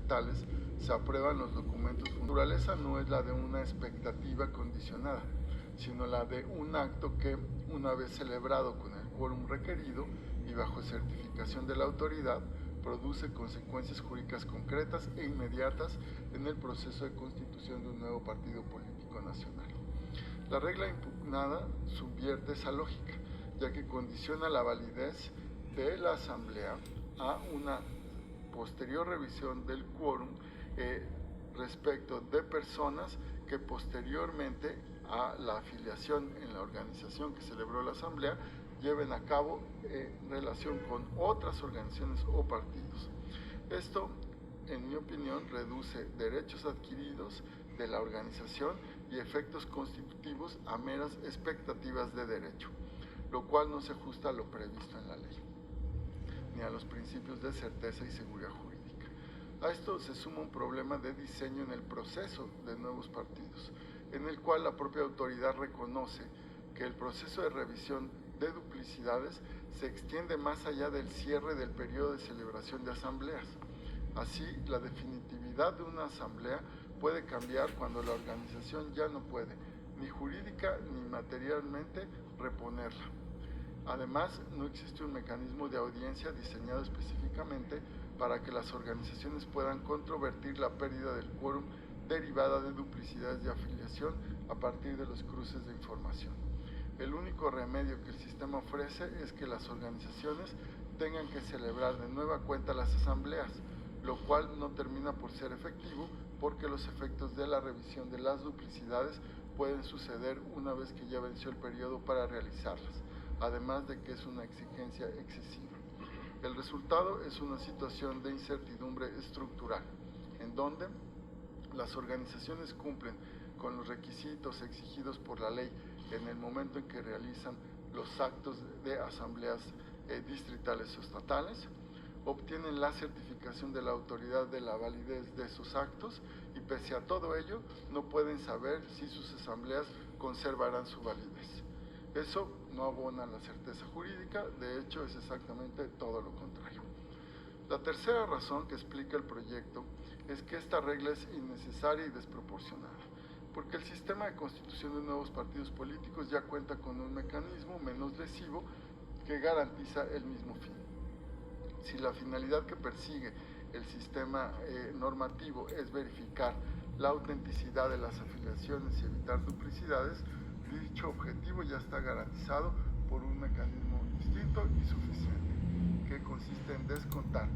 distritales se aprueban los documentos. La naturaleza no es la de una expectativa condicionada, sino la de un acto que, una vez celebrado con el quórum requerido y bajo certificación de la autoridad, produce consecuencias jurídicas concretas e inmediatas en el proceso de constitución de un nuevo partido político nacional. La regla impugnada subvierte esa lógica, ya que condiciona la validez de la asamblea a una posterior revisión del quórum respecto de personas que posteriormente a la afiliación en la organización que celebró la asamblea lleven a cabo relación con otras organizaciones o partidos. Esto, en mi opinión, reduce derechos adquiridos de la organización y efectos constitutivos a meras expectativas de derecho, lo cual no se ajusta a lo previsto en la ley, ni a los principios de certeza y seguridad jurídica. A esto se suma un problema de diseño en el proceso de nuevos partidos, en el cual la propia autoridad reconoce que el proceso de revisión de duplicidades se extiende más allá del cierre del periodo de celebración de asambleas. Así, la definitividad de una asamblea puede cambiar cuando la organización ya no puede, ni jurídica ni materialmente, reponerla. Además, no existe un mecanismo de audiencia diseñado específicamente para que las organizaciones puedan controvertir la pérdida del quórum derivada de duplicidades de afiliación a partir de los cruces de información. El único remedio que el sistema ofrece es que las organizaciones tengan que celebrar de nueva cuenta las asambleas, lo cual no termina por ser efectivo porque los efectos de la revisión de las duplicidades pueden suceder una vez que ya venció el periodo para realizarlas, además de que es una exigencia excesiva. El resultado es una situación de incertidumbre estructural, en donde las organizaciones cumplen con los requisitos exigidos por la ley en el momento en que realizan los actos de asambleas distritales o estatales, obtienen la certificación de la autoridad de la validez de esos actos y pese a todo ello no pueden saber si sus asambleas conservarán su validez. Eso no abona la certeza jurídica, de hecho es exactamente todo lo contrario. La tercera razón que explica el proyecto es que esta regla es innecesaria y desproporcionada, porque el sistema de constitución de nuevos partidos políticos ya cuenta con un mecanismo menos lesivo que garantiza el mismo fin. Si la finalidad que persigue el sistema normativo es verificar la autenticidad de las afiliaciones y evitar duplicidades, dicho objetivo ya está garantizado por un mecanismo distinto y suficiente, que consiste en descontar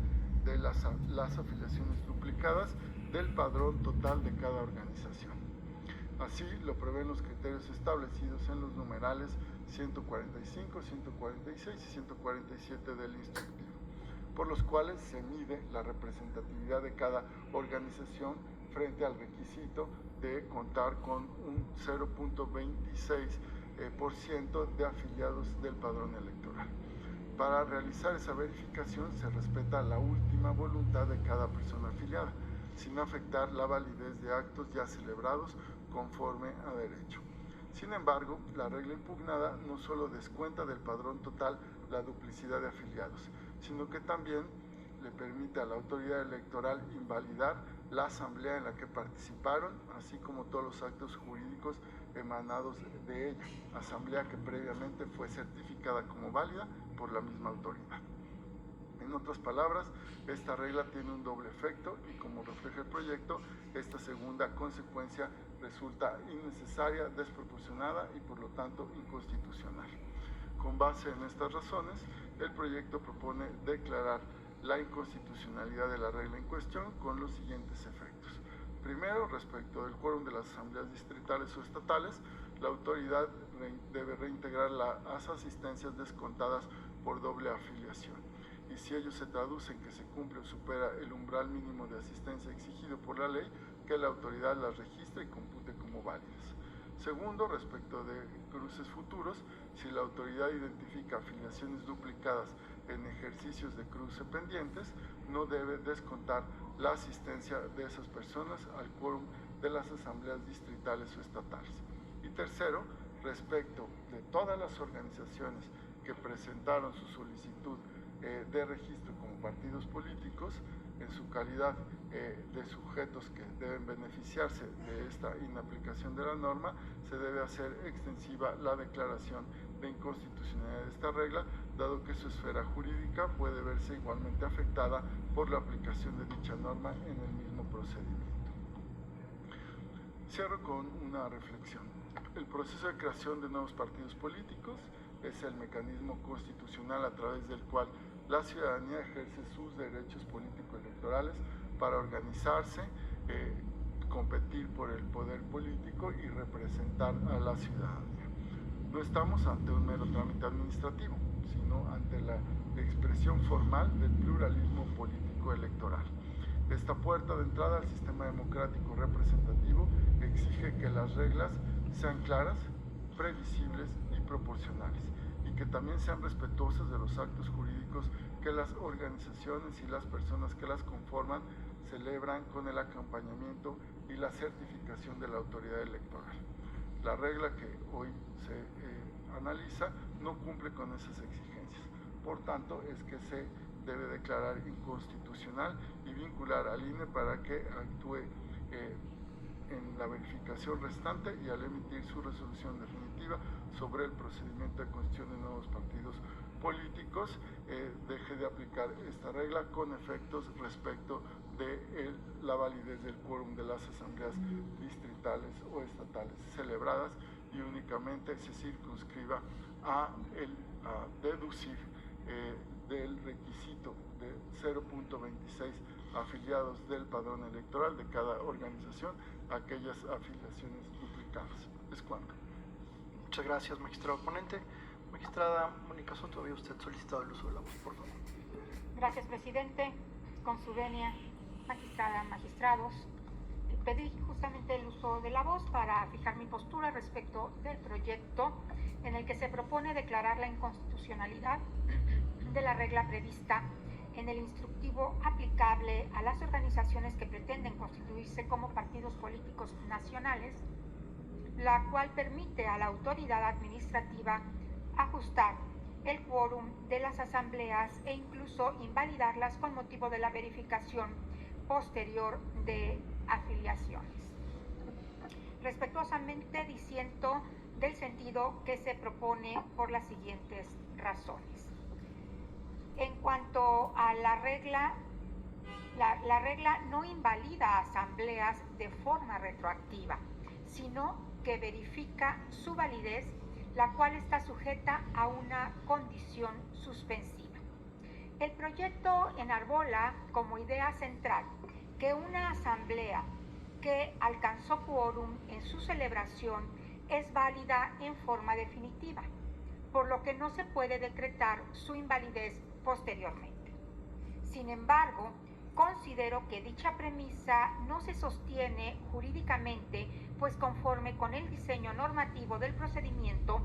de las afiliaciones duplicadas del padrón total de cada organización. Así lo prevén los criterios establecidos en los numerales 145, 146 y 147 del instructivo, por los cuales se mide la representatividad de cada organización frente al requisito de contar con un 0.26% de afiliados del padrón electoral. Para realizar esa verificación se respeta la última voluntad de cada persona afiliada, sin afectar la validez de actos ya celebrados conforme a derecho. Sin embargo, la regla impugnada no solo descuenta del padrón total la duplicidad de afiliados, sino que también le permite a la autoridad electoral invalidar la asamblea en la que participaron, así como todos los actos jurídicos emanados de ella, asamblea que previamente fue certificada como válida por la misma autoridad. En otras palabras, esta regla tiene un doble efecto y como refleja el proyecto, esta segunda consecuencia resulta innecesaria, desproporcionada y por lo tanto inconstitucional. Con base en estas razones, el proyecto propone declarar la inconstitucionalidad de la regla en cuestión con los siguientes efectos. Primero, respecto del quórum de las asambleas distritales o estatales, la autoridad debe reintegrar las asistencias descontadas por doble afiliación. Y si ello se traduce en que se cumple o supera el umbral mínimo de asistencia exigido por la ley, que la autoridad las registre y compute como válidas. Segundo, respecto de cruces futuros, si la autoridad identifica afiliaciones duplicadas en ejercicios de cruce pendientes, no debe descontar la asistencia de esas personas al quórum de las asambleas distritales o estatales. Y tercero, respecto de todas las organizaciones que presentaron su solicitud de registro como partidos políticos, en su calidad de sujetos que deben beneficiarse de esta inaplicación de la norma, se debe hacer extensiva la declaración de inconstitucionalidad de esta regla, dado que su esfera jurídica puede verse igualmente afectada por la aplicación de dicha norma en el mismo procedimiento. Cierro con una reflexión. El proceso de creación de nuevos partidos políticos es el mecanismo constitucional a través del cual la ciudadanía ejerce sus derechos político-electorales para organizarse, competir por el poder político y representar a la ciudadanía. No estamos ante un mero trámite administrativo, sino ante la expresión formal del pluralismo político-electoral. Esta puerta de entrada al sistema democrático representativo exige que las reglas sean claras, previsibles y proporcionales, y que también sean respetuosas de los actos jurídicos que las organizaciones y las personas que las conforman celebran con el acompañamiento y la certificación de la autoridad electoral. La regla que hoy se analiza no cumple con esas exigencias. Por tanto, es que se debe declarar inconstitucional y vincular al INE para que actúe en la verificación restante y al emitir su resolución definitiva sobre el procedimiento de constitución de nuevos partidos políticos, deje de aplicar esta regla con efectos respecto de la validez del quórum de las asambleas distritales o estatales celebradas y únicamente se circunscriba a deducir del requisito de 0.26 afiliados del padrón electoral de cada organización aquellas afiliaciones duplicadas. Es cuanto. Muchas gracias, magistrado ponente. Magistrada Mónica Soto, había usted solicitado el uso de la voz, por favor. Gracias, presidente. Con su venia, magistrada, magistrados, pedí justamente el uso de la voz para fijar mi postura respecto del proyecto en el que se propone declarar la inconstitucionalidad de la regla prevista en el instructivo aplicable a las organizaciones que pretenden constituirse como partidos políticos nacionales, la cual permite a la autoridad administrativa ajustar el quórum de las asambleas e incluso invalidarlas con motivo de la verificación posterior de afiliaciones. Respetuosamente disiento del sentido que se propone por las siguientes razones. En cuanto a la regla no invalida asambleas de forma retroactiva, sino que verifica su validez, la cual está sujeta a una condición suspensiva. El proyecto enarbola como idea central que una asamblea que alcanzó quórum en su celebración es válida en forma definitiva, por lo que no se puede decretar su invalidez posteriormente. Sin embargo, considero que dicha premisa no se sostiene jurídicamente, pues conforme con el diseño normativo del procedimiento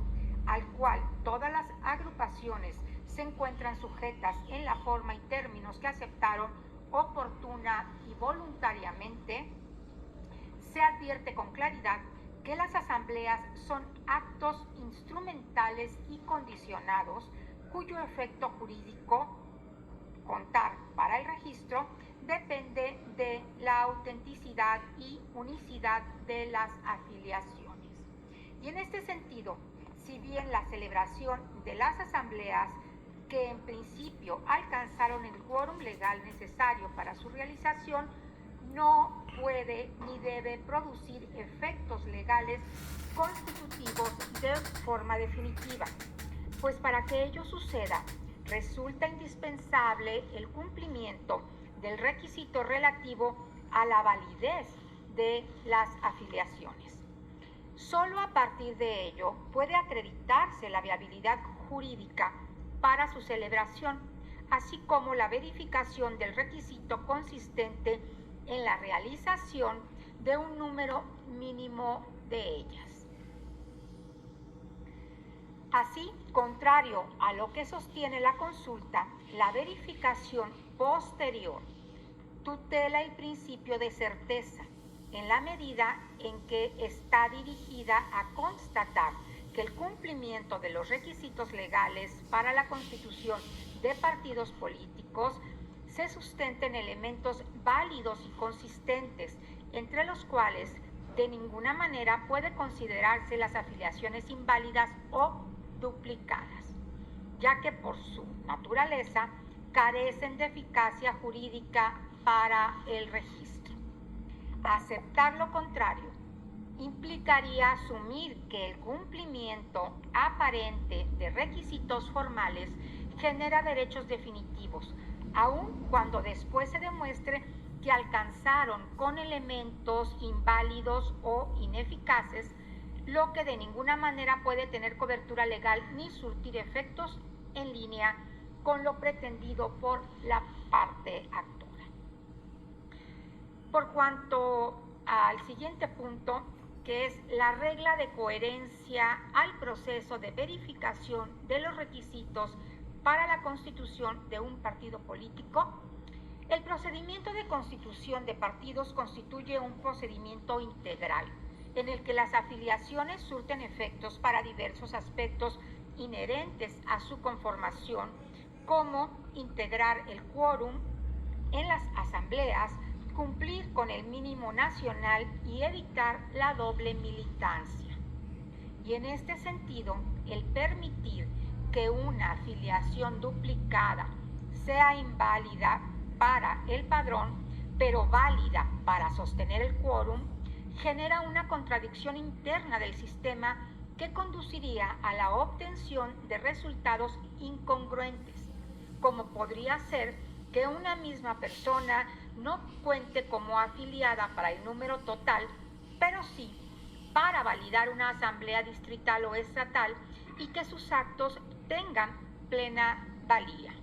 al cual todas las agrupaciones se encuentran sujetas en la forma y términos que aceptaron oportuna y voluntariamente, se advierte con claridad que las asambleas son actos instrumentales y condicionados cuyo efecto jurídico, contar para el registro, depende de la autenticidad y unicidad de las afiliaciones. Y en este sentido, si bien la celebración de las asambleas que en principio alcanzaron el quórum legal necesario para su realización, no puede ni debe producir efectos legales constitutivos de forma definitiva, pues para que ello suceda, resulta indispensable el cumplimiento del requisito relativo a la validez de las afiliaciones. Solo a partir de ello puede acreditarse la viabilidad jurídica para su celebración, así como la verificación del requisito consistente en la realización de un número mínimo de ellas. Así, contrario a lo que sostiene la consulta, la verificación posterior tutela el principio de certeza en la medida en que está dirigida a constatar que el cumplimiento de los requisitos legales para la constitución de partidos políticos se sustenten elementos válidos y consistentes, entre los cuales de ninguna manera puede considerarse las afiliaciones inválidas o duplicadas, ya que por su naturaleza carecen de eficacia jurídica para el registro. Aceptar lo contrario implicaría asumir que el cumplimiento aparente de requisitos formales genera derechos definitivos, aun cuando después se demuestre que alcanzaron con elementos inválidos o ineficaces, lo que de ninguna manera puede tener cobertura legal ni surtir efectos en línea con lo pretendido por la parte actora. Por cuanto al siguiente punto, que es la regla de coherencia al proceso de verificación de los requisitos para la constitución de un partido político, el procedimiento de constitución de partidos constituye un procedimiento integral, en el que las afiliaciones surten efectos para diversos aspectos inherentes a su conformación, como integrar el quórum en las asambleas, cumplir con el mínimo nacional y evitar la doble militancia. Y en este sentido, el permitir que una afiliación duplicada sea inválida para el padrón, pero válida para sostener el quórum, genera una contradicción interna del sistema que conduciría a la obtención de resultados incongruentes, como podría ser que una misma persona no cuente como afiliada para el número total, pero sí para validar una asamblea distrital o estatal y que sus actos tengan plena valía.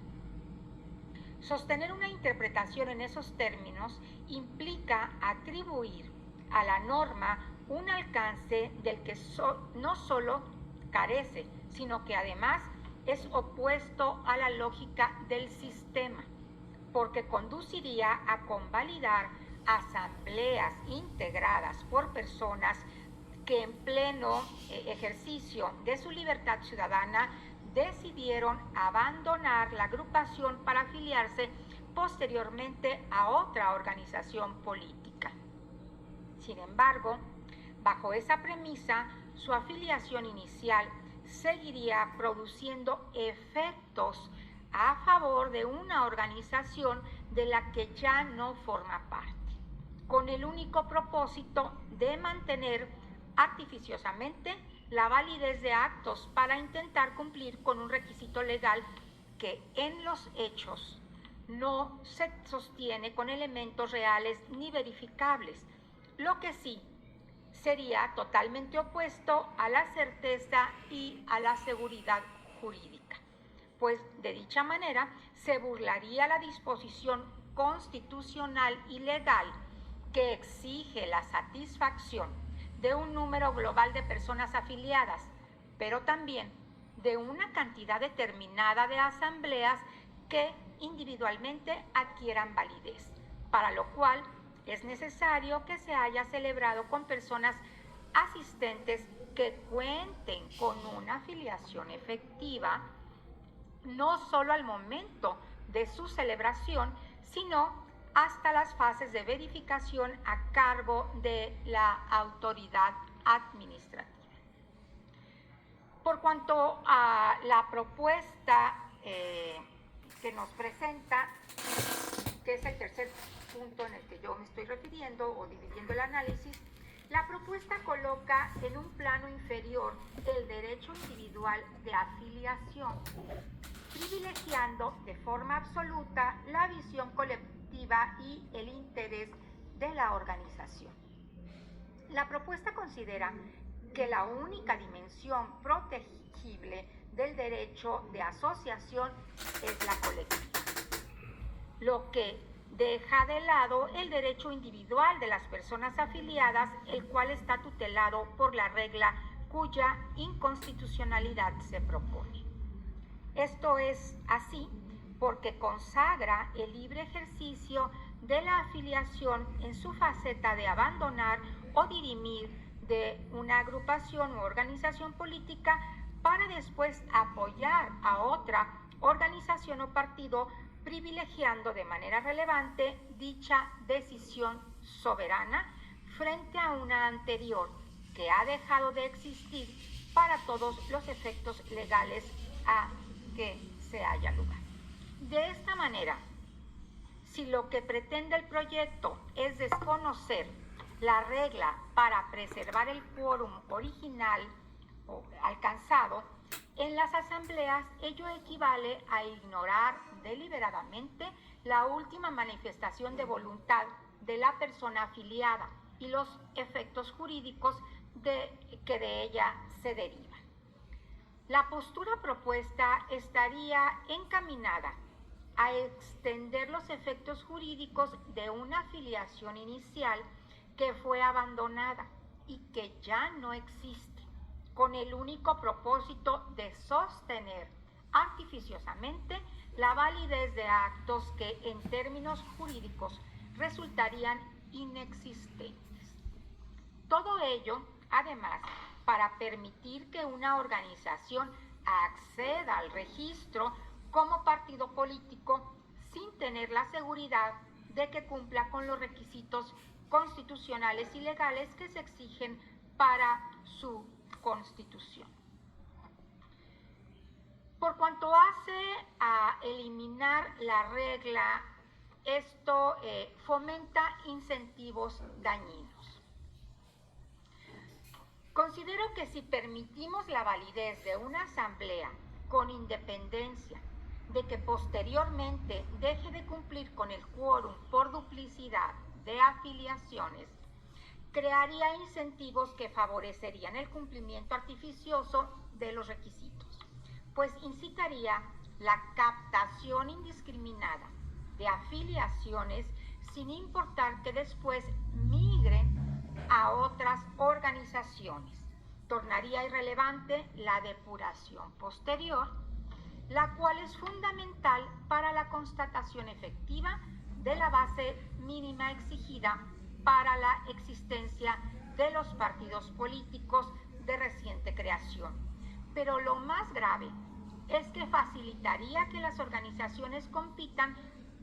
Sostener una interpretación en esos términos implica atribuir a la norma un alcance del que no solo carece, sino que además es opuesto a la lógica del sistema, porque conduciría a convalidar asambleas integradas por personas que en pleno ejercicio de su libertad ciudadana decidieron abandonar la agrupación para afiliarse posteriormente a otra organización política. Sin embargo, bajo esa premisa, su afiliación inicial seguiría produciendo efectos a favor de una organización de la que ya no forma parte, con el único propósito de mantener artificiosamente la validez de actos para intentar cumplir con un requisito legal que en los hechos no se sostiene con elementos reales ni verificables, lo que sí sería totalmente opuesto a la certeza y a la seguridad jurídica, pues de dicha manera se burlaría la disposición constitucional y legal que exige la satisfacción de un número global de personas afiliadas, pero también de una cantidad determinada de asambleas que individualmente adquieran validez, para lo cual es necesario que se haya celebrado con personas asistentes que cuenten con una afiliación efectiva, no solo al momento de su celebración, sino hasta las fases de verificación a cargo de la autoridad administrativa. Por cuanto a la propuesta que nos presenta, que es el tercer punto en el que yo me estoy refiriendo o dividiendo el análisis, la propuesta coloca en un plano inferior el derecho individual de afiliación, privilegiando de forma absoluta la visión colectiva y el interés de la organización. La propuesta considera que la única dimensión protegible del derecho de asociación es la colectiva, lo que deja de lado el derecho individual de las personas afiliadas, el cual está tutelado por la regla cuya inconstitucionalidad se propone. Esto es así porque consagra el libre ejercicio de la afiliación en su faceta de abandonar o dirimir de una agrupación u organización política para después apoyar a otra organización o partido privilegiando de manera relevante dicha decisión soberana frente a una anterior que ha dejado de existir para todos los efectos legales a que se haya lugar. De esta manera, si lo que pretende el proyecto es desconocer la regla para preservar el quórum original o alcanzado en las asambleas, ello equivale a ignorar deliberadamente la última manifestación de voluntad de la persona afiliada y los efectos jurídicos que de ella se derivan. La postura propuesta estaría encaminada a extender los efectos jurídicos de una afiliación inicial que fue abandonada y que ya no existe, con el único propósito de sostener artificiosamente la validez de actos que en términos jurídicos resultarían inexistentes. Todo ello, además, para permitir que una organización acceda al registro como partido político sin tener la seguridad de que cumpla con los requisitos constitucionales y legales que se exigen para su constitución. Por cuanto hace a eliminar la regla, esto fomenta incentivos dañinos. Considero que si permitimos la validez de una asamblea con independencia de que posteriormente deje de cumplir con el quórum por duplicidad de afiliaciones, crearía incentivos que favorecerían el cumplimiento artificioso de los requisitos, pues incitaría la captación indiscriminada de afiliaciones sin importar que después migren a otras organizaciones. Tornaría irrelevante la depuración posterior, la cual es fundamental para la constatación efectiva de la base mínima exigida para la existencia de los partidos políticos de reciente creación. Pero lo más grave es que facilitaría que las organizaciones compitan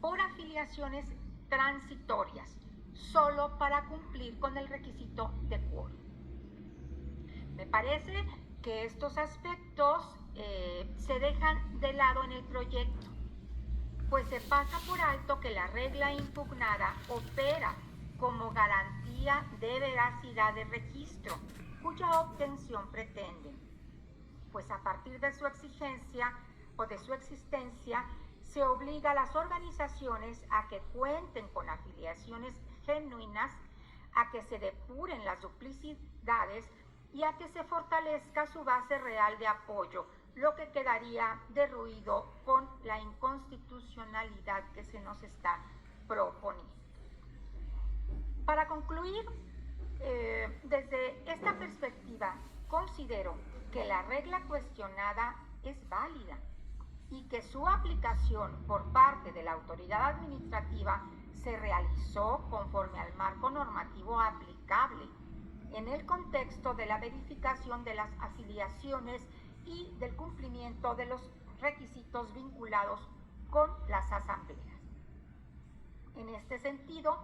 por afiliaciones transitorias, solo para cumplir con el requisito de quórum. Me parece que estos aspectos se dejan de lado en el proyecto, pues se pasa por alto que la regla impugnada opera como garantía de veracidad del registro, cuya obtención pretenden, pues a partir de su exigencia o de su existencia, se obliga a las organizaciones a que cuenten con afiliaciones genuinas, a que se depuren las duplicidades y a que se fortalezca su base real de apoyo, lo que quedaría derruido con la inconstitucionalidad que se nos está proponiendo. Para concluir, desde esta perspectiva, considero que la regla cuestionada es válida y que su aplicación por parte de la autoridad administrativa se realizó conforme al marco normativo aplicable en el contexto de la verificación de las afiliaciones y del cumplimiento de los requisitos vinculados con las asambleas. En este sentido,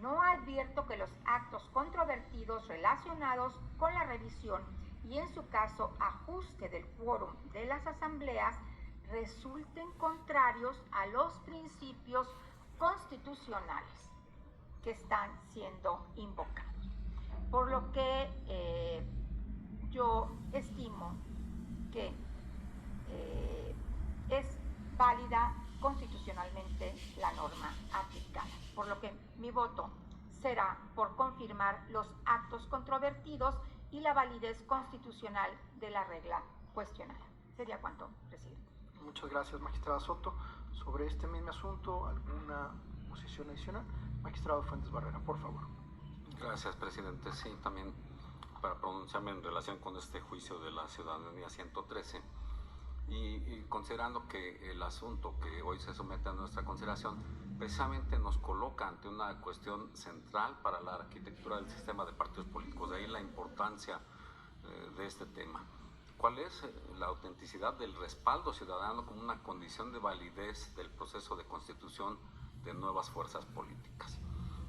no advierto que los actos controvertidos relacionados con la revisión y en su caso ajuste del quórum de las asambleas resulten contrarios a los principios constitucionales que están siendo invocados. Por lo que yo estimo que es válida constitucionalmente la norma aplicada. Por lo que mi voto será por confirmar los actos controvertidos y la validez constitucional de la regla cuestionada. Sería cuanto, presidente. Muchas gracias, magistrada Soto. Sobre este mismo asunto, ¿alguna posición adicional? Magistrado Fuentes Barrera, por favor. Gracias, presidente. Sí, también para pronunciarme en relación con este juicio de la ciudadanía 113 y considerando que el asunto que hoy se somete a nuestra consideración precisamente nos coloca ante una cuestión central para la arquitectura del sistema de partidos políticos, de ahí la importancia de este tema. cuál es la autenticidad del respaldo ciudadano como una condición de validez del proceso de constitución de nuevas fuerzas políticas.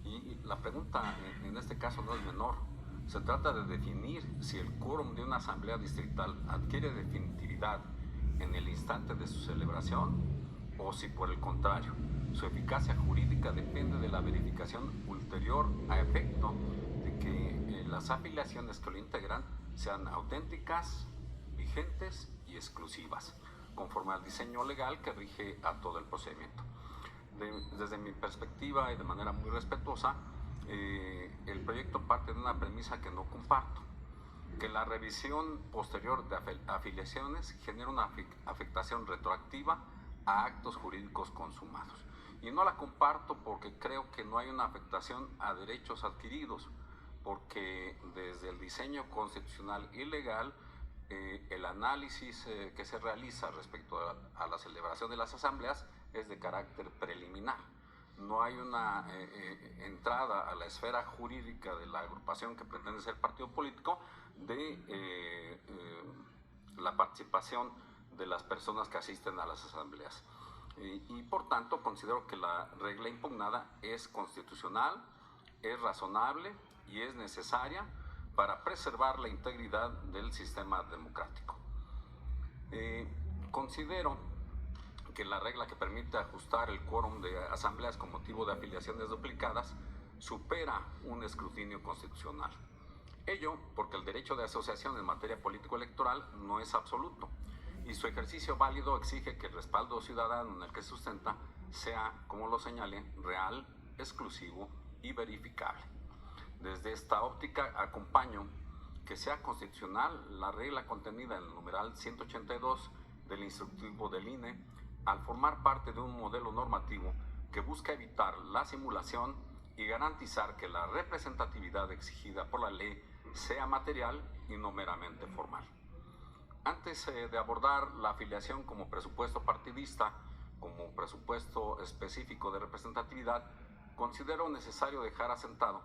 Y la pregunta en este caso no es menor. Se trata de definir si el quórum de una asamblea distrital adquiere definitividad en el instante de su celebración o si por el contrario su eficacia jurídica depende de la verificación ulterior a efecto de que las afiliaciones que lo integran sean auténticas, vigentes y exclusivas, conforme al diseño legal que rige a todo el procedimiento. Desde mi perspectiva y de manera muy respetuosa, el proyecto parte de una premisa que no comparto, que la revisión posterior de afiliaciones genera una afectación retroactiva a actos jurídicos consumados. Y no la comparto porque creo que no hay una afectación a derechos adquiridos, porque desde el diseño constitucional y legal, el análisis que se realiza respecto a la celebración de las asambleas es de carácter preliminar. No hay una entrada a la esfera jurídica de la agrupación que pretende ser partido político de la participación de las personas que asisten a las asambleas. Y por tanto considero que la regla impugnada es constitucional, es razonable y es necesaria para preservar la integridad del sistema democrático. Considero que la regla que permite ajustar el quórum de asambleas con motivo de afiliaciones duplicadas supera un escrutinio constitucional. Ello porque el derecho de asociación en materia político-electoral no es absoluto y su ejercicio válido exige que el respaldo ciudadano en el que se sustenta sea, como lo señalé, real, exclusivo y verificable. Desde esta óptica acompaño que sea constitucional la regla contenida en el numeral 182 del instructivo del INE al formar parte de un modelo normativo que busca evitar la simulación y garantizar que la representatividad exigida por la ley sea material y no meramente formal. Antes de abordar la afiliación como presupuesto partidista, como presupuesto específico de representatividad, considero necesario dejar asentado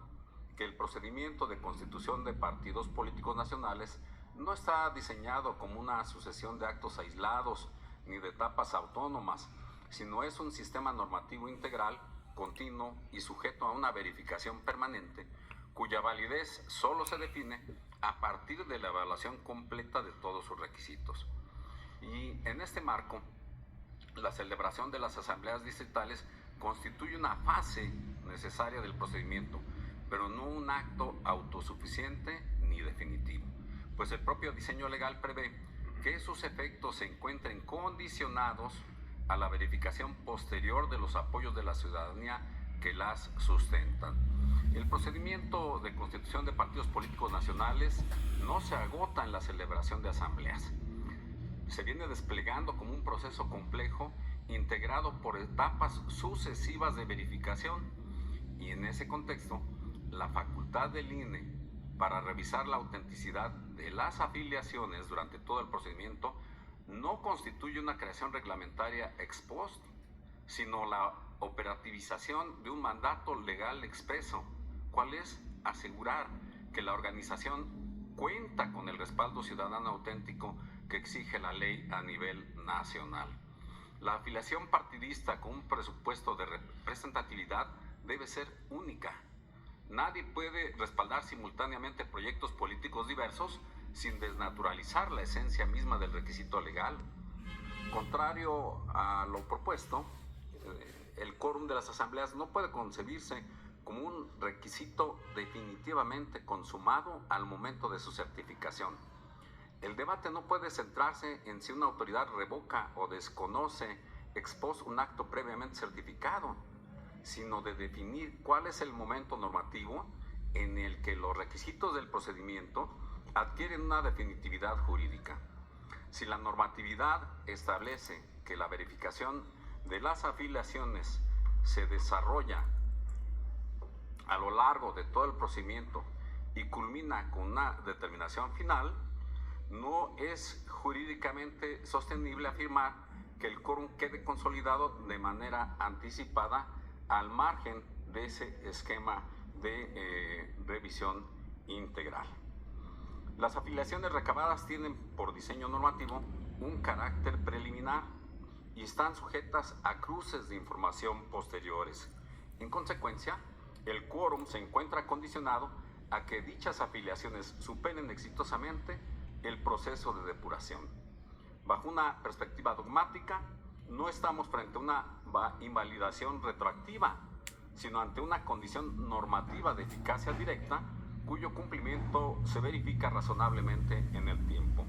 que el procedimiento de constitución de partidos políticos nacionales no está diseñado como una sucesión de actos aislados ni de etapas autónomas, sino es un sistema normativo integral, continuo y sujeto a una verificación permanente, cuya validez solo se define a partir de la evaluación completa de todos sus requisitos. Y en este marco, la celebración de las asambleas distritales constituye una fase necesaria del procedimiento, pero no un acto autosuficiente ni definitivo, pues el propio diseño legal prevé que sus efectos se encuentren condicionados a la verificación posterior de los apoyos de la ciudadanía que las sustentan. El procedimiento de constitución de partidos políticos nacionales no se agota en la celebración de asambleas. Se viene desplegando como un proceso complejo integrado por etapas sucesivas de verificación y en ese contexto la facultad del INE para revisar la autenticidad de las afiliaciones durante todo el procedimiento no constituye una creación reglamentaria ex post, sino la operativización de un mandato legal expreso, cual es asegurar que la organización cuenta con el respaldo ciudadano auténtico que exige la ley a nivel nacional. La afiliación partidista con un presupuesto de representatividad debe ser única. Nadie puede respaldar simultáneamente proyectos políticos diversos sin desnaturalizar la esencia misma del requisito legal. Contrario a lo propuesto, el quórum de las asambleas no puede concebirse como un requisito definitivamente consumado al momento de su certificación. El debate no puede centrarse en si una autoridad revoca o desconoce ex post un acto previamente certificado, sino de definir cuál es el momento normativo en el que los requisitos del procedimiento adquieren una definitividad jurídica. Si la normatividad establece que la verificación de las afiliaciones se desarrolla a lo largo de todo el procedimiento y culmina con una determinación final, no es jurídicamente sostenible afirmar que el quórum quede consolidado de manera anticipada al margen de ese esquema de revisión integral. Las afiliaciones recabadas tienen por diseño normativo un carácter preliminar y están sujetas a cruces de información posteriores. En consecuencia, el quórum se encuentra condicionado a que dichas afiliaciones superen exitosamente el proceso de depuración. Bajo una perspectiva dogmática, no estamos frente a una invalidación retroactiva, sino ante una condición normativa de eficacia directa cuyo cumplimiento se verifica razonablemente en el tiempo.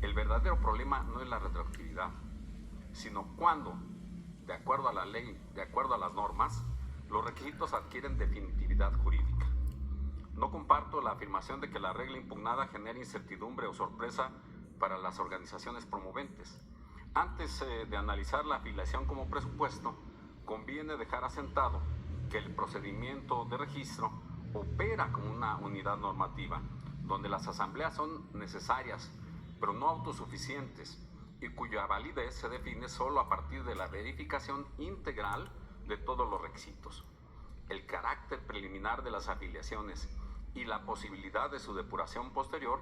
El verdadero problema no es la retroactividad, sino cuando, de acuerdo a la ley, de acuerdo a las normas, los requisitos adquieren definitividad jurídica. No comparto la afirmación de que la regla impugnada genera incertidumbre o sorpresa para las organizaciones promoventes. Antes de analizar la afiliación como presupuesto, conviene dejar asentado que el procedimiento de registro opera como una unidad normativa, donde las asambleas son necesarias, pero no autosuficientes, y cuya validez se define solo a partir de la verificación integral de todos los requisitos. El carácter preliminar de las afiliaciones y la posibilidad de su depuración posterior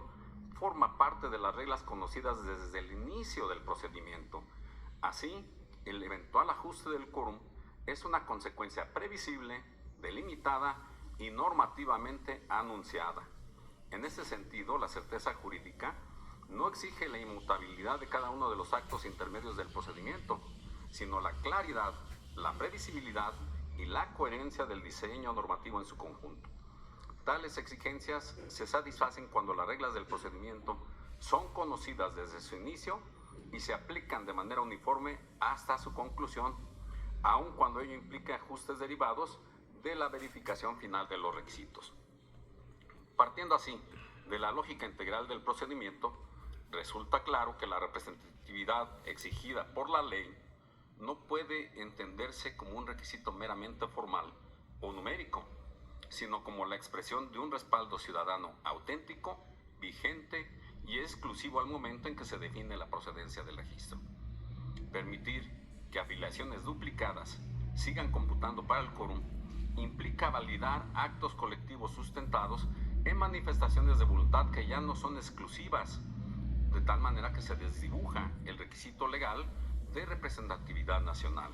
forma parte de las reglas conocidas desde el inicio del procedimiento. Así, el eventual ajuste del quórum es una consecuencia previsible, delimitada y normativamente anunciada. En ese sentido, la certeza jurídica no exige la inmutabilidad de cada uno de los actos intermedios del procedimiento, sino la claridad, la previsibilidad y la coherencia del diseño normativo en su conjunto. Tales exigencias se satisfacen cuando las reglas del procedimiento son conocidas desde su inicio y se aplican de manera uniforme hasta su conclusión, aun cuando ello implique ajustes derivados de la verificación final de los requisitos. Partiendo así de la lógica integral del procedimiento, resulta claro que la representatividad exigida por la ley no puede entenderse como un requisito meramente formal o numérico, sino como la expresión de un respaldo ciudadano auténtico, vigente y exclusivo al momento en que se define la procedencia del registro. Permitir que afiliaciones duplicadas sigan computando para el quórum implica validar actos colectivos sustentados en manifestaciones de voluntad que ya no son exclusivas, de tal manera que se desdibuja el requisito legal de representatividad nacional.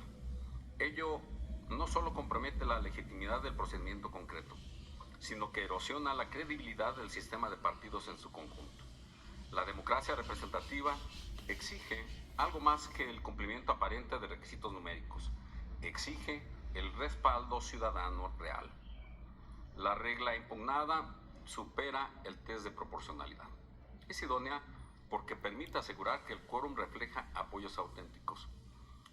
Ello no solo compromete la legitimidad del procedimiento concreto, sino que erosiona la credibilidad del sistema de partidos en su conjunto. La democracia representativa exige algo más que el cumplimiento aparente de requisitos numéricos. Exige el respaldo ciudadano real. La regla impugnada supera el test de proporcionalidad. Es idónea porque permite asegurar que el quórum refleja apoyos auténticos.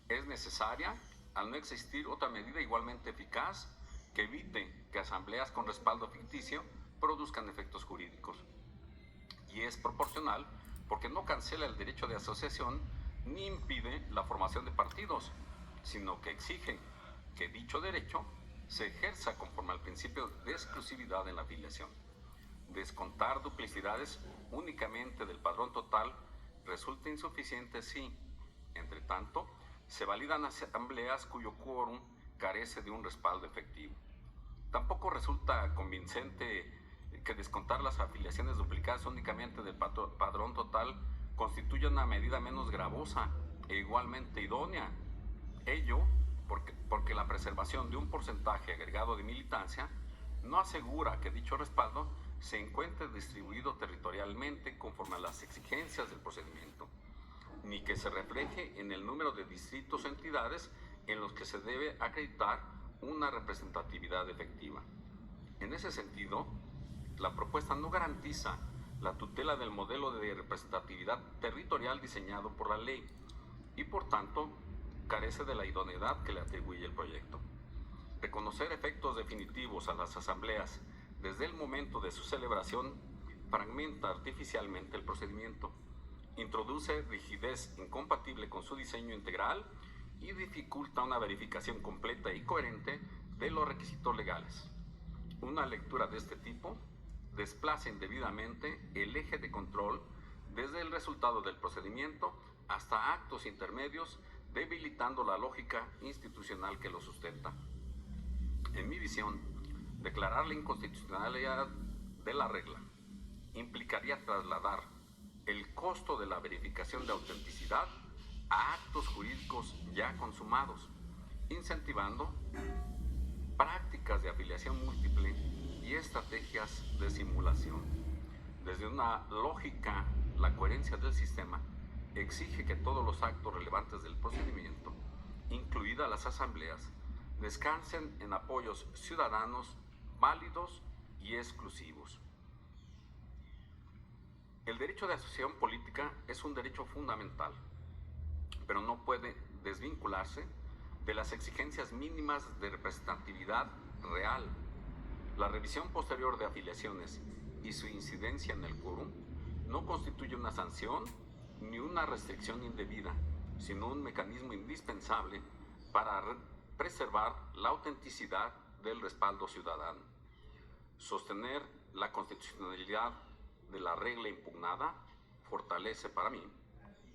Es necesaria al no existir otra medida igualmente eficaz que evite que asambleas con respaldo ficticio produzcan efectos jurídicos. Y es proporcional porque no cancela el derecho de asociación ni impide la formación de partidos, sino que exige que dicho derecho se ejerza conforme al principio de exclusividad en la afiliación. Descontar duplicidades únicamente del padrón total resulta insuficiente si, entre tanto, se validan asambleas cuyo quórum carece de un respaldo efectivo. Tampoco resulta convincente que descontar las afiliaciones duplicadas únicamente del padrón total constituya una medida menos gravosa e igualmente idónea. Ello porque la preservación de un porcentaje agregado de militancia no asegura que dicho respaldo se encuentre distribuido territorialmente conforme a las exigencias del procedimiento, ni que se refleje en el número de distritos o entidades en los que se debe acreditar una representatividad efectiva. En ese sentido, la propuesta no garantiza la tutela del modelo de representatividad territorial diseñado por la ley y, por tanto, carece de la idoneidad que le atribuye el proyecto. Reconocer efectos definitivos a las asambleas desde el momento de su celebración fragmenta artificialmente el procedimiento, introduce rigidez incompatible con su diseño integral y dificulta una verificación completa y coherente de los requisitos legales. Una lectura de este tipo desplaza indebidamente el eje de control desde el resultado del procedimiento hasta actos intermedios, debilitando la lógica institucional que lo sustenta. En mi visión, declarar la inconstitucionalidad de la regla implicaría trasladar el costo de la verificación de autenticidad a actos jurídicos ya consumados, incentivando prácticas de afiliación múltiple y estrategias de simulación. Desde una lógica, la coherencia del sistema exige que todos los actos relevantes del procedimiento, incluidas las asambleas, descansen en apoyos ciudadanos válidos y exclusivos. El derecho de asociación política es un derecho fundamental, pero no puede desvincularse de las exigencias mínimas de representatividad real. La revisión posterior de afiliaciones y su incidencia en el quórum no constituye una sanción ni una restricción indebida, sino un mecanismo indispensable para preservar la autenticidad del respaldo ciudadano. Sostener la constitucionalidad de la regla impugnada fortalece para mí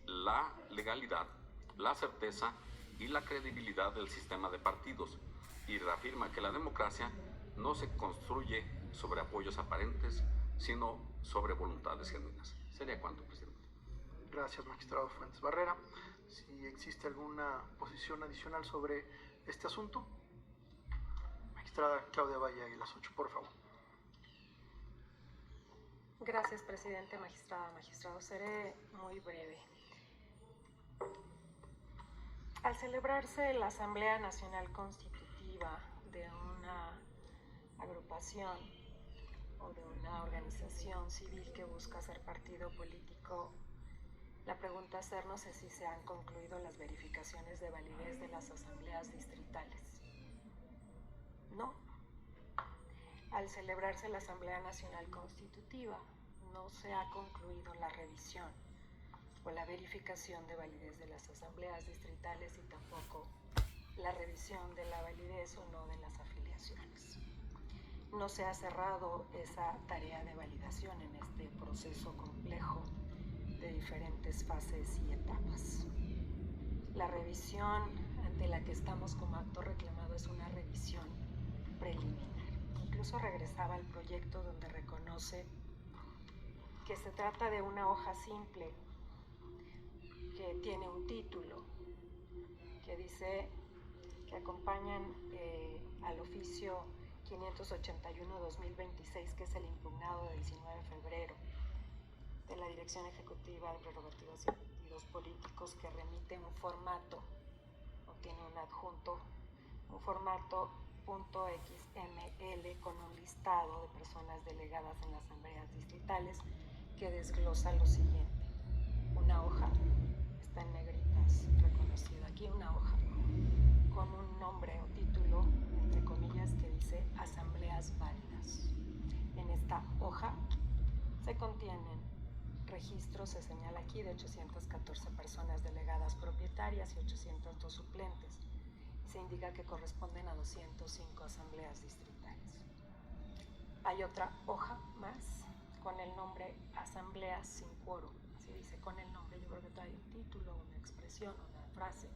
la legalidad, la certeza y la credibilidad del sistema de partidos y reafirma que la democracia no se construye sobre apoyos aparentes, sino sobre voluntades genuinas. ¿Sería cuánto, presidente? Gracias, magistrado Fuentes Barrera. Si existe alguna posición adicional sobre este asunto. Magistrada Claudia Valle Águilas 8, por favor. Gracias, presidente, magistrada, magistrado. Seré muy breve. Al celebrarse la Asamblea Nacional Constitutiva de una agrupación o de una organización civil que busca ser partido político, la pregunta a hacernos es si se han concluido las verificaciones de validez de las asambleas distritales. No. Al celebrarse la Asamblea Nacional Constitutiva, no se ha concluido la revisión o la verificación de validez de las asambleas distritales y tampoco la revisión de la validez o no de las afiliaciones. No se ha cerrado esa tarea de validación en este proceso complejo de diferentes fases y etapas. La revisión ante la que estamos como acto reclamado es una revisión preliminar. Incluso regresaba al proyecto donde reconoce que se trata de una hoja simple que tiene un título que dice que acompañan al oficio 581-2026, que es el impugnado del 19 de febrero de la Dirección Ejecutiva de Prerrogativas y Partidos Políticos, que remite un formato o tiene un adjunto, un formato .xml con un listado de personas delegadas en las asambleas distritales que desglosa lo siguiente. Una hoja, está en negritas reconocida aquí, una hoja con un nombre o título, entre comillas, que dice asambleas válidas. En esta hoja se contienen registros, se señala aquí, de 814 personas delegadas propietarias y 802 suplentes. Se indica que corresponden a 205 asambleas distritales. Hay otra hoja más con el nombre asambleas sin quórum. Así dice, con el nombre. Yo creo que trae un título, una expresión, una frase,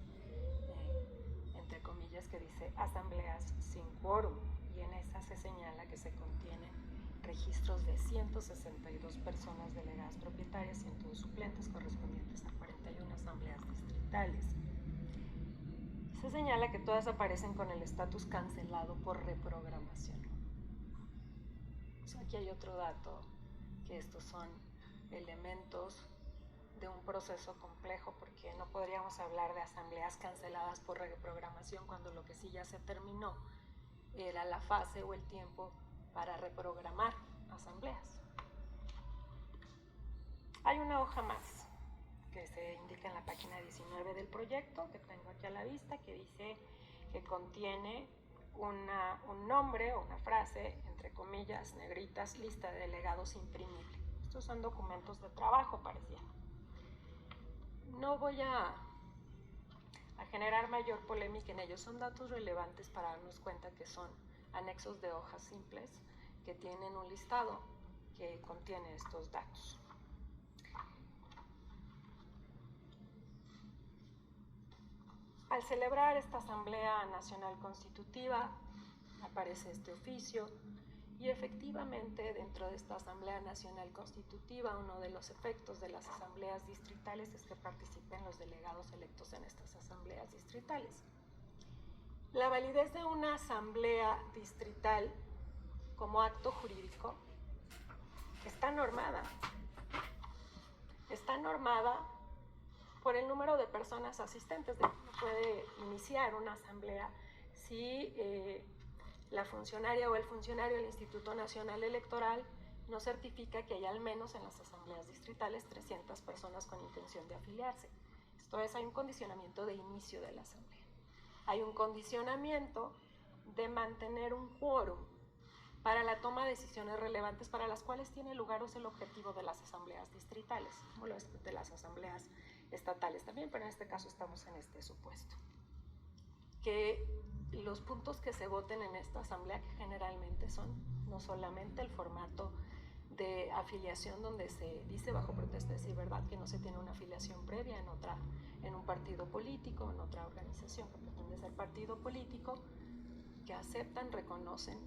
entre comillas, que dice asambleas sin quórum. Y en esa se señala que se contienen registros de 162 personas delegadas propietarias, 102 suplentes correspondientes a 41 asambleas distritales. Se señala que todas aparecen con el estatus cancelado por reprogramación. Aquí hay otro dato, que estos son elementos de un proceso complejo, porque no podríamos hablar de asambleas canceladas por reprogramación cuando lo que sí ya se terminó era la fase o el tiempo para reprogramar asambleas. Hay una hoja más que se indica en la página 19 del proyecto, que tengo aquí a la vista, que dice que contiene un nombre o una frase, entre comillas, negritas, lista de delegados imprimible. Estos son documentos de trabajo, parecía. No voy a generar mayor polémica en ellos. Son datos relevantes para darnos cuenta que son anexos de hojas simples que tienen un listado que contiene estos datos. Al celebrar esta Asamblea Nacional Constitutiva, aparece este oficio Y efectivamente, dentro de esta Asamblea Nacional Constitutiva, uno de los efectos de las asambleas distritales es que participen los delegados electos en estas asambleas distritales. La validez de una asamblea distrital como acto jurídico está normada. Está normada por el número de personas asistentes. De hecho, no puede iniciar una asamblea si la funcionaria o el funcionario del Instituto Nacional Electoral no certifica que hay al menos en las asambleas distritales 300 personas con intención de afiliarse. Esto es, hay un condicionamiento de inicio de la asamblea. Hay un condicionamiento de mantener un quórum para la toma de decisiones relevantes para las cuales tiene lugar o es el objetivo de las asambleas distritales, como lo es de las asambleas estatales también, pero en este caso estamos en este supuesto. Que los puntos que se voten en esta asamblea, que generalmente son no solamente el formato de afiliación donde se dice bajo protesta de decir verdad que no se tiene una afiliación previa en un partido político, en otra organización que pretende ser partido político, que aceptan, reconocen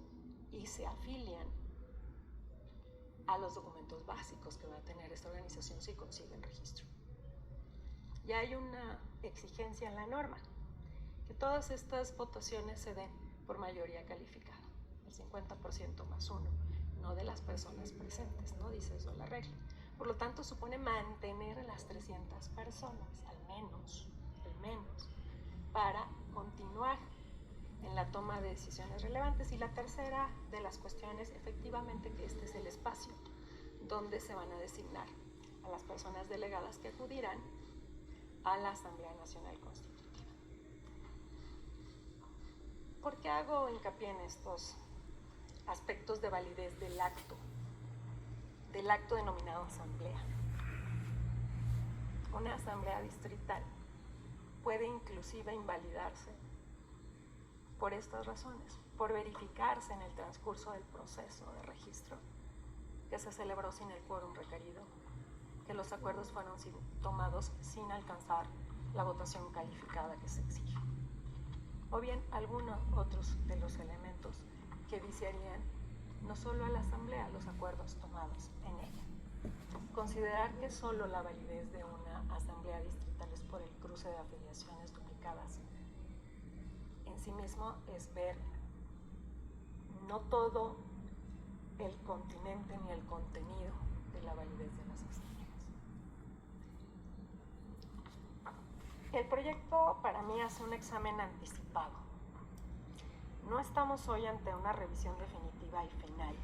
y se afilian a los documentos básicos que va a tener esta organización si consiguen registro. Y hay una exigencia en la norma, que todas estas votaciones se den por mayoría calificada, el 50% más uno, no de las personas presentes, no dice eso la regla. Por lo tanto, supone mantener a las 300 personas, al menos, para continuar en la toma de decisiones relevantes. Y la tercera de las cuestiones, efectivamente, que este es el espacio donde se van a designar a las personas delegadas que acudirán a la Asamblea Nacional Constitutiva. ¿Por qué hago hincapié en estos aspectos de validez del acto denominado asamblea? Una asamblea distrital puede inclusive invalidarse por estas razones, por verificarse en el transcurso del proceso de registro que se celebró sin el quórum requerido, que los acuerdos fueron tomados sin alcanzar la votación calificada que se exige, o bien algunos otros de los elementos que viciarían no solo a la asamblea, los acuerdos tomados en ella. Considerar que solo la validez de una asamblea distrital es por el cruce de afiliaciones duplicadas en sí mismo es ver no todo el continente ni el contenido de la validez de las asambleas. El proyecto para mí hace un examen anticipado. No estamos hoy ante una revisión definitiva y final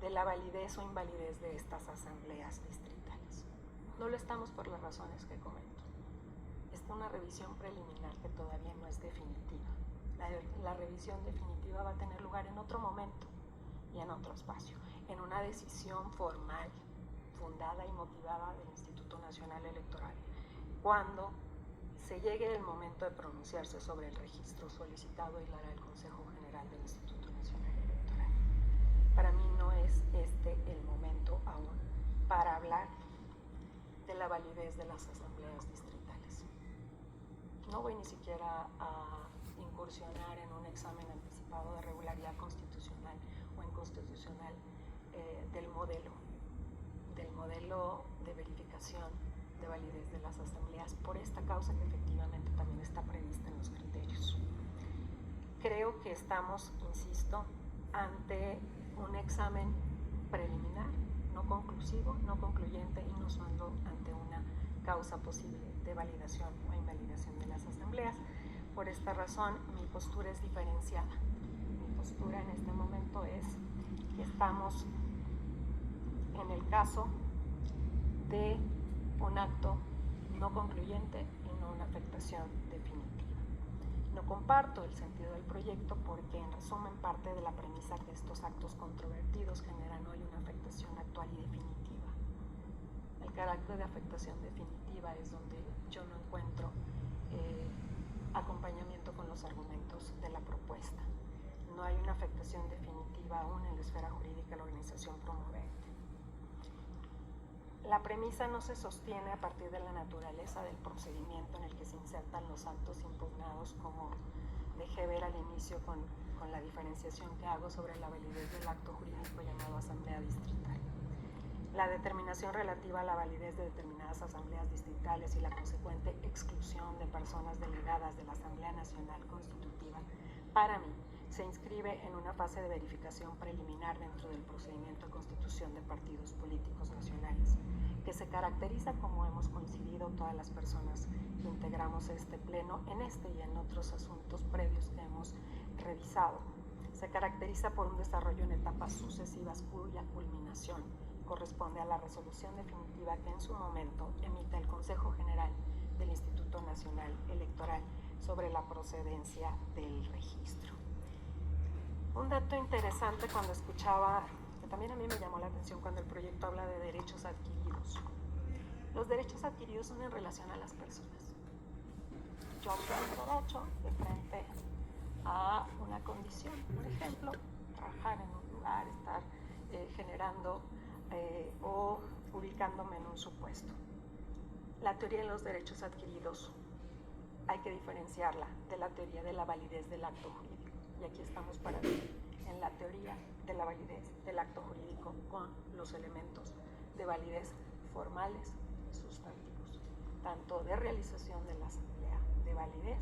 de la validez o invalidez de estas asambleas distritales. No lo estamos por las razones que comento. Esta es una revisión preliminar que todavía no es definitiva. La revisión definitiva va a tener lugar en otro momento y en otro espacio, en una decisión formal, fundada y motivada del Instituto Nacional Electoral, cuando se llegue el momento de pronunciarse sobre el registro solicitado y lo hará el Consejo General del Instituto Nacional Electoral. Para mí no es este el momento aún para hablar de la validez de las asambleas distritales. No voy ni siquiera a incursionar en un examen anticipado de regularidad constitucional o inconstitucional del modelo de verificación de validez de las asambleas, por esta causa que efectivamente también está prevista en los criterios. Creo que estamos, insisto, ante un examen preliminar, no conclusivo, no concluyente y no solo ante una causa posible de validación o invalidación de las asambleas. Por esta razón, mi postura es diferenciada. Mi postura en este momento es que estamos en el caso de un acto no concluyente y no una afectación definitiva. No comparto el sentido del proyecto porque, en resumen, parte de la premisa que estos actos controvertidos generan hoy una afectación actual y definitiva. El carácter de afectación definitiva es donde yo no encuentro acompañamiento con los argumentos de la propuesta. No hay una afectación definitiva aún en la esfera jurídica de la organización promovente. La premisa no se sostiene a partir de la naturaleza del procedimiento en el que se insertan los actos impugnados, como dejé ver al inicio con con la diferenciación que hago sobre la validez del acto jurídico llamado asamblea distrital. La determinación relativa a la validez de determinadas asambleas distritales y la consecuente exclusión de personas delegadas de la Asamblea Nacional Constitutiva, para mí, se inscribe en una fase de verificación preliminar dentro del procedimiento de constitución de partidos políticos nacionales, que se caracteriza, como hemos coincidido todas las personas que integramos este pleno en este y en otros asuntos previos que hemos revisado. Se caracteriza por un desarrollo en etapas sucesivas cuya culminación corresponde a la resolución definitiva que en su momento emita el Consejo General del Instituto Nacional Electoral sobre la procedencia del registro. Un dato interesante cuando escuchaba, que también a mí me llamó la atención cuando el proyecto habla de derechos adquiridos. Los derechos adquiridos son en relación a las personas. Yo tengo derecho de frente a una condición, por ejemplo, trabajar en un lugar, estar generando o ubicándome en un supuesto. La teoría de los derechos adquiridos hay que diferenciarla de la teoría de la validez del acto jurídico. Y aquí estamos para ver en la teoría de la validez del acto jurídico con los elementos de validez formales y sustantivos, tanto de realización de la asamblea, de validez,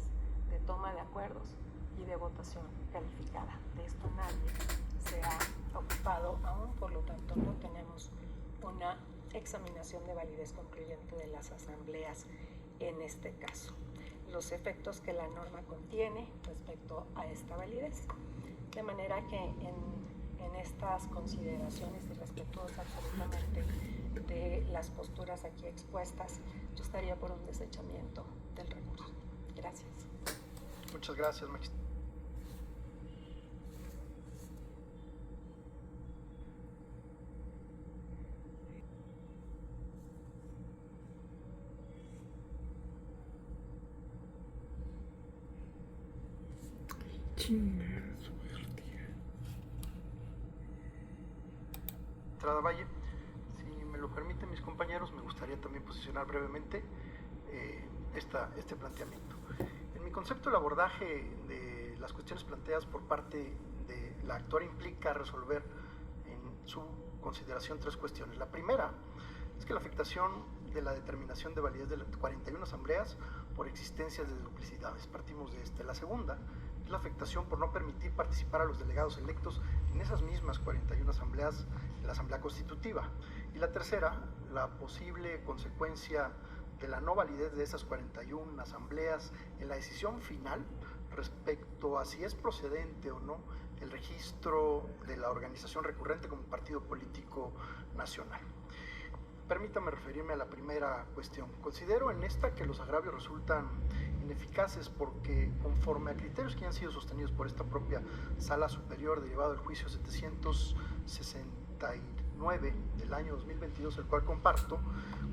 de toma de acuerdos y de votación calificada. De esto nadie se ha ocupado aún, por lo tanto no tenemos una examinación de validez concluyente de las asambleas en este caso. Los efectos que la norma contiene respecto a esta validez, de manera que en estas consideraciones y respetuosa absolutamente de las posturas aquí expuestas, yo estaría por un desechamiento del recurso. Gracias. Muchas gracias, magistrada. Magistrada Valle, si me lo permiten mis compañeros, me gustaría también posicionar brevemente este planteamiento. En mi concepto, el abordaje de las cuestiones planteadas por parte de la actuaria implica resolver en su consideración tres cuestiones. La primera es que la afectación de la determinación de validez de las 41 asambleas por existencias de duplicidades. Partimos de este. La segunda es la afectación por no permitir participar a los delegados electos en esas mismas 41 asambleas en la Asamblea Constitutiva. Y la tercera, la posible consecuencia de la no validez de esas 41 asambleas en la decisión final respecto a si es procedente o no el registro de la organización recurrente como partido político nacional. Permítame referirme a la primera cuestión. Considero en esta que los agravios resultan ineficaces porque, conforme a criterios que han sido sostenidos por esta propia Sala Superior derivado del juicio 769 del año 2022, el cual comparto,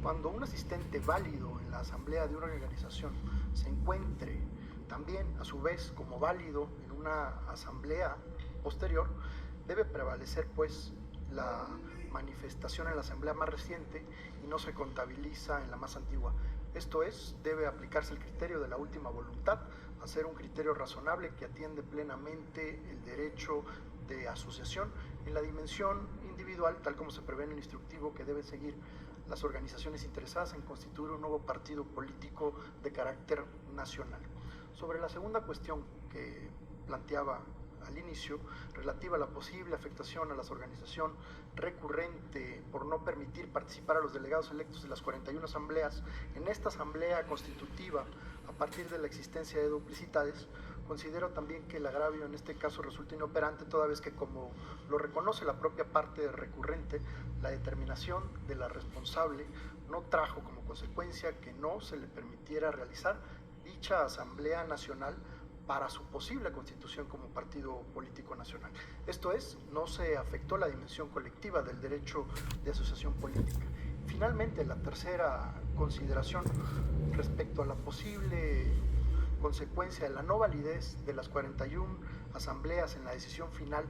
cuando un asistente válido en la asamblea de una organización se encuentre también, a su vez, como válido en una asamblea posterior, debe prevalecer, pues, la manifestación en la asamblea más reciente y no se contabiliza en la más antigua. Esto es, debe aplicarse el criterio de la última voluntad, a ser un criterio razonable que atiende plenamente el derecho de asociación en la dimensión individual, tal como se prevé en el instructivo que deben seguir las organizaciones interesadas en constituir un nuevo partido político de carácter nacional. Sobre la segunda cuestión que planteaba al inicio, relativa a la posible afectación a la organización recurrente por no permitir participar a los delegados electos de las 41 asambleas en esta asamblea constitutiva a partir de la existencia de duplicidades, considero también que el agravio en este caso resulta inoperante, toda vez que, como lo reconoce la propia parte recurrente, la determinación de la responsable no trajo como consecuencia que no se le permitiera realizar dicha asamblea nacional para su posible constitución como partido político nacional. Esto es, no se afectó la dimensión colectiva del derecho de asociación política. Finalmente, la tercera consideración respecto a la posible consecuencia de la no validez de las 41 asambleas en la decisión final,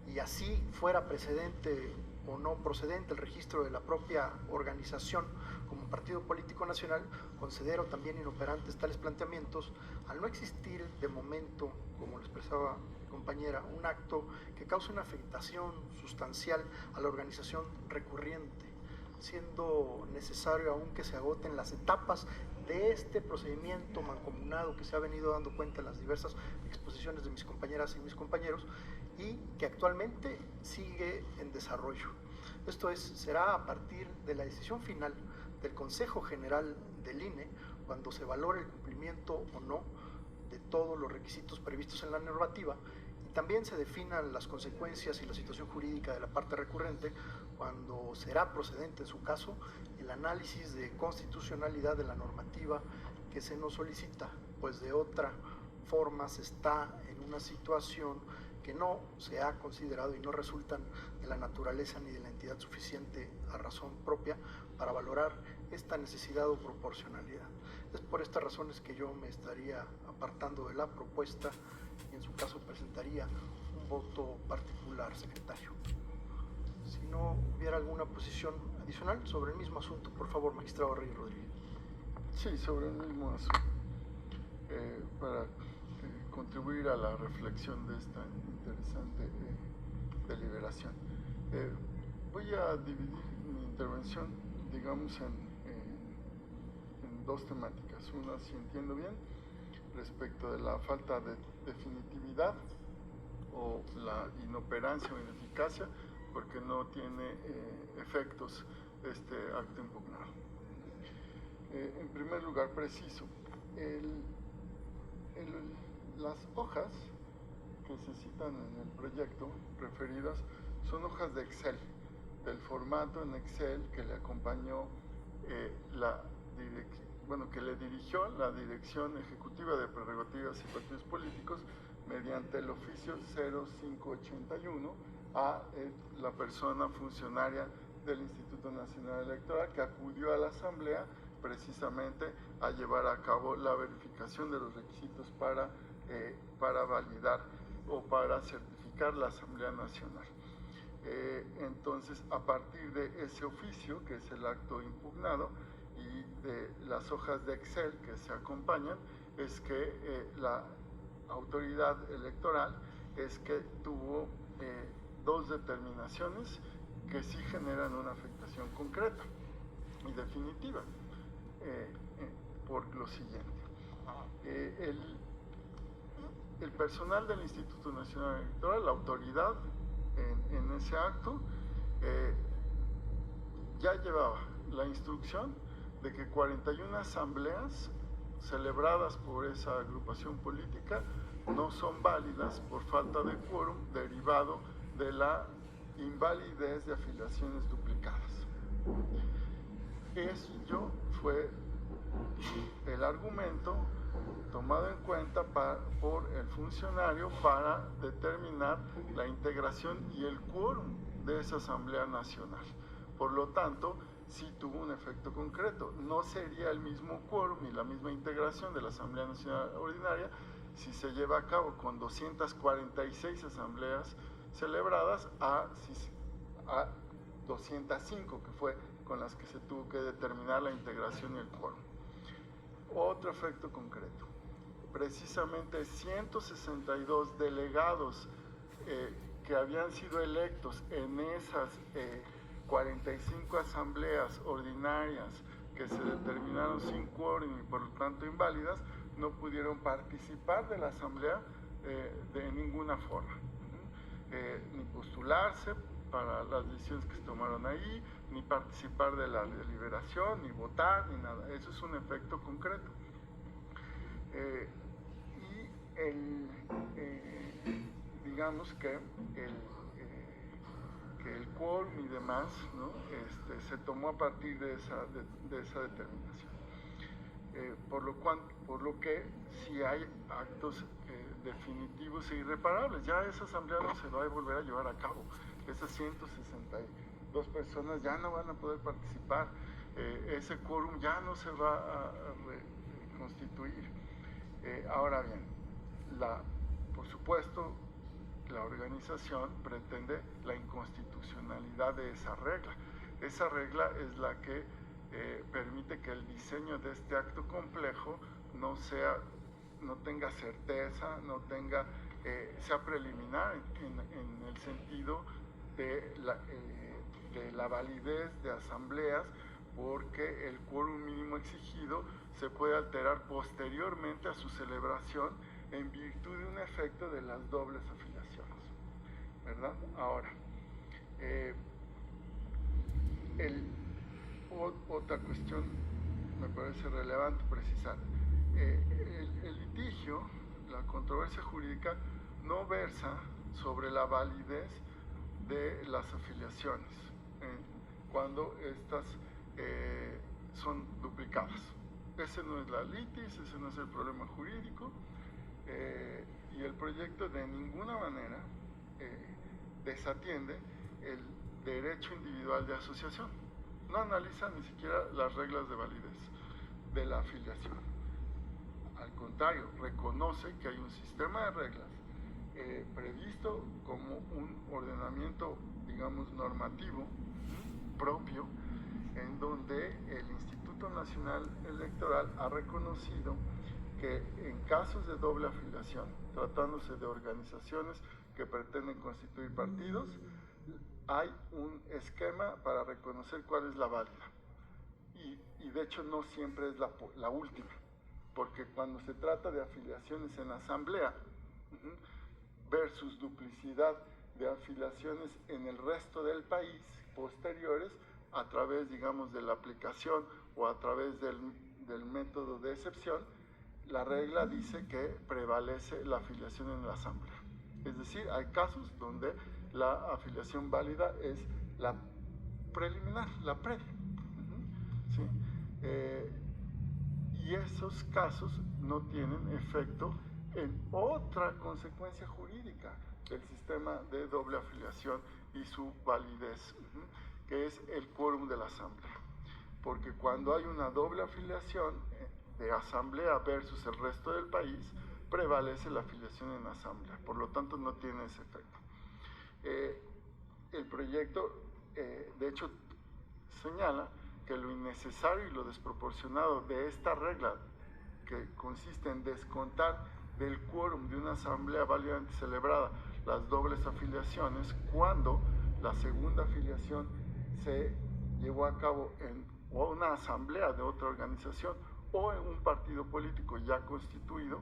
y así fuera precedente o no procedente el registro de la propia organización como partido político nacional, considero también inoperantes tales planteamientos al no existir de momento, como lo expresaba mi compañera, un acto que causa una afectación sustancial a la organización recurrente, siendo necesario aún que se agoten las etapas de este procedimiento mancomunado que se ha venido dando cuenta en las diversas exposiciones de mis compañeras y mis compañeros y que actualmente sigue en desarrollo. Esto es, será a partir de la decisión final del Consejo General del INE cuando se valore el cumplimiento o no de todos los requisitos previstos en la normativa y también se definan las consecuencias y la situación jurídica de la parte recurrente cuando será procedente en su caso el análisis de constitucionalidad de la normativa que se nos solicita, pues de otra forma se está en una situación que no se ha considerado y no resultan de la naturaleza ni de la entidad suficiente a razón propia para valorar esta necesidad o proporcionalidad. Es por estas razones que yo me estaría apartando de la propuesta y en su caso presentaría un voto particular, secretario. Si no hubiera alguna posición adicional sobre el mismo asunto, por favor, magistrado Reyes Rodríguez. Sí, sobre el mismo asunto. Para contribuir a la reflexión de esta interesante deliberación. Voy a dividir mi intervención, digamos, en dos temáticas. Una, si entiendo bien, respecto de la falta de definitividad o la inoperancia o ineficacia, porque no tiene efectos este acto impugnado. En primer lugar, preciso, las hojas que se citan en el proyecto referidas son hojas de Excel, del formato en Excel que le acompañó que le dirigió la Dirección Ejecutiva de Prerrogativas y Partidos Políticos mediante el oficio 0581 a la persona funcionaria del Instituto Nacional Electoral que acudió a la Asamblea precisamente a llevar a cabo la verificación de los requisitos para validar o para certificar la Asamblea Nacional. Entonces, a partir de ese oficio, que es el acto impugnado, y de las hojas de Excel que se acompañan, es que la autoridad electoral es que tuvo dos determinaciones que sí generan una afectación concreta y definitiva, por lo siguiente. El personal del Instituto Nacional Electoral, la autoridad en ese acto, ya llevaba la instrucción de que 41 asambleas celebradas por esa agrupación política no son válidas por falta de quórum derivado de la invalidez de afiliaciones duplicadas. Eso fue el argumento tomado en cuenta por el funcionario para determinar la integración y el quórum de esa Asamblea Nacional. Por lo tanto, sí tuvo un efecto concreto. No sería el mismo quórum ni la misma integración de la Asamblea Nacional Ordinaria si se lleva a cabo con 246 asambleas celebradas a 205, que fue con las que se tuvo que determinar la integración y el quórum. Otro efecto concreto. Precisamente 162 delegados que habían sido electos en esas 45 asambleas ordinarias que se determinaron sin quórum y por lo tanto inválidas, no pudieron participar de la asamblea de ninguna forma, ni postularse para las decisiones que se tomaron ahí, ni participar de la deliberación, ni votar, ni nada. Eso es un efecto concreto. Digamos que el quórum y demás, ¿no? Se tomó a partir de esa determinación. Por lo que si hay actos definitivos e irreparables, ya esa asamblea no se va a volver a llevar a cabo. Esas 162 personas ya no van a poder participar, ese quórum ya no se va a reconstituir. Ahora bien, por supuesto, la organización pretende la inconstitucionalidad de esa regla. Esa regla es la que permite que el diseño de este acto complejo no tenga certeza, no tenga sea preliminar en el sentido de la validez de asambleas, porque el quórum mínimo exigido se puede alterar posteriormente a su celebración en virtud de un efecto de las dobles afiliaciones, ¿verdad? Ahora, otra cuestión me parece relevante precisar. El litigio, la controversia jurídica, no versa sobre la validez de las afiliaciones cuando estas son duplicadas. Ese no es la litis, ese no es el problema jurídico, y el proyecto de ninguna manera desatiende el derecho individual de asociación. No analiza ni siquiera las reglas de validez de la afiliación. Al contrario, reconoce que hay un sistema de reglas previsto como un ordenamiento, digamos, normativo propio, en donde el Instituto Nacional Electoral ha reconocido que en casos de doble afiliación, tratándose de organizaciones que pretenden constituir partidos, hay un esquema para reconocer cuál es la válida. Y de hecho no siempre es la última, porque cuando se trata de afiliaciones en asamblea versus duplicidad de afiliaciones en el resto del país posteriores, a través, digamos, de la aplicación o a través del método de excepción, la regla dice que prevalece la afiliación en la asamblea. Es decir, hay casos donde la afiliación válida es la preliminar, la previa. ¿Sí? Y esos casos no tienen efecto en otra consecuencia jurídica del sistema de doble afiliación y su validez, que es el quórum de la asamblea. Porque cuando hay una doble afiliación de asamblea versus el resto del país, prevalece la afiliación en asamblea, por lo tanto no tiene ese efecto. El proyecto, de hecho, señala que lo innecesario y lo desproporcionado de esta regla, que consiste en descontar del quórum de una asamblea válidamente celebrada las dobles afiliaciones, cuando la segunda afiliación se llevó a cabo en una asamblea de otra organización o en un partido político ya constituido,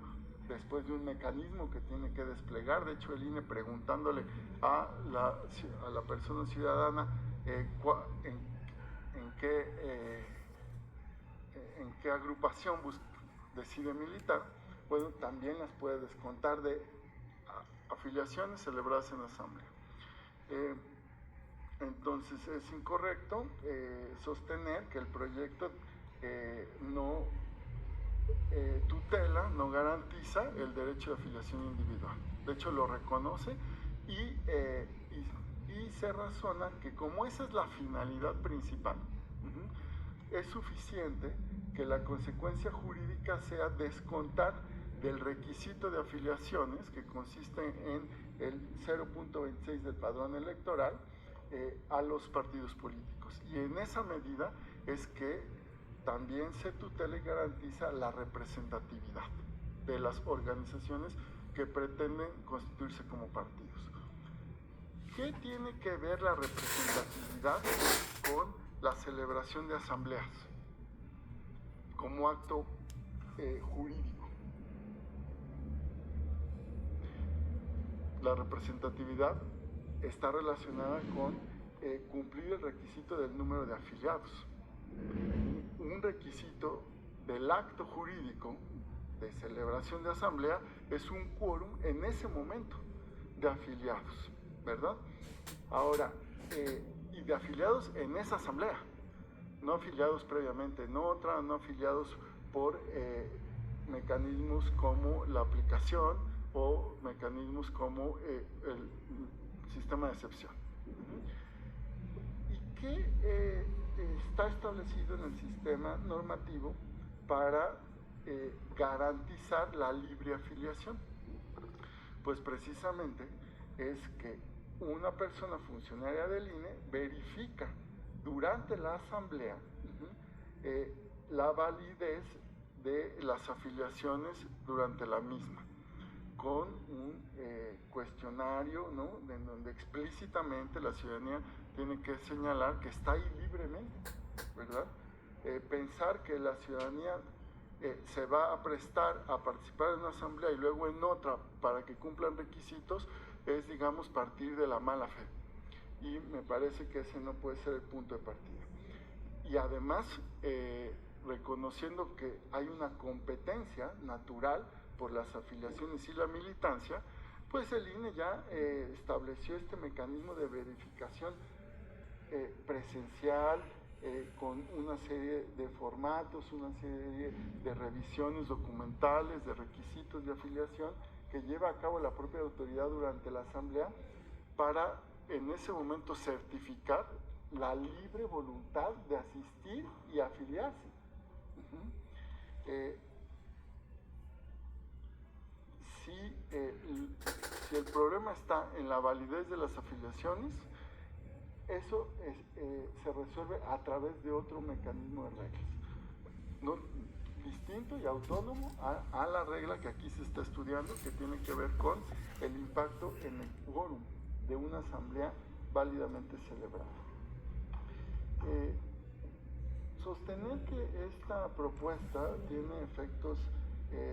después de un mecanismo que tiene que desplegar. De hecho, el INE, preguntándole a la persona ciudadana en qué agrupación decide militar, bueno, también las puede descontar de afiliaciones celebradas en asamblea. Entonces es incorrecto sostener que el proyecto no tutela, no garantiza el derecho de afiliación individual. De hecho, lo reconoce y se razona que como esa es la finalidad principal, es suficiente que la consecuencia jurídica sea descontar del requisito de afiliaciones, que consiste en el 0.26 del padrón electoral, a los partidos políticos. Y en esa medida es que también se tutela y garantiza la representatividad de las organizaciones que pretenden constituirse como partidos. ¿Qué tiene que ver la representatividad con la celebración de asambleas como acto jurídico? La representatividad está relacionada con cumplir el requisito del número de afiliados. Un requisito del acto jurídico de celebración de asamblea es un quórum en ese momento de afiliados, ¿verdad? Ahora, y de afiliados en esa asamblea, no afiliados previamente en otra, no afiliados por mecanismos como la aplicación o mecanismos como el sistema de excepción. ¿Y qué está establecido en el sistema normativo para garantizar la libre afiliación? Pues precisamente es que una persona funcionaria del INE verifica durante la asamblea la validez de las afiliaciones durante la misma. con un cuestionario, ¿no?, en donde explícitamente la ciudadanía tiene que señalar que está ahí libremente, ¿verdad? Pensar que la ciudadanía se va a prestar a participar en una asamblea y luego en otra para que cumplan requisitos es, digamos, partir de la mala fe. Y me parece que ese no puede ser el punto de partida. Y además, reconociendo que hay una competencia natural por las afiliaciones y la militancia, pues el INE ya estableció este mecanismo de verificación presencial, con una serie de formatos, una serie de revisiones documentales, de requisitos de afiliación que lleva a cabo la propia autoridad durante la asamblea para en ese momento certificar la libre voluntad de asistir y afiliarse. Si el problema está en la validez de las afiliaciones, eso se resuelve a través de otro mecanismo de reglas, ¿no?, distinto y autónomo a la regla que aquí se está estudiando, que tiene que ver con el impacto en el quórum de una asamblea válidamente celebrada. Sostener que esta propuesta tiene efectos,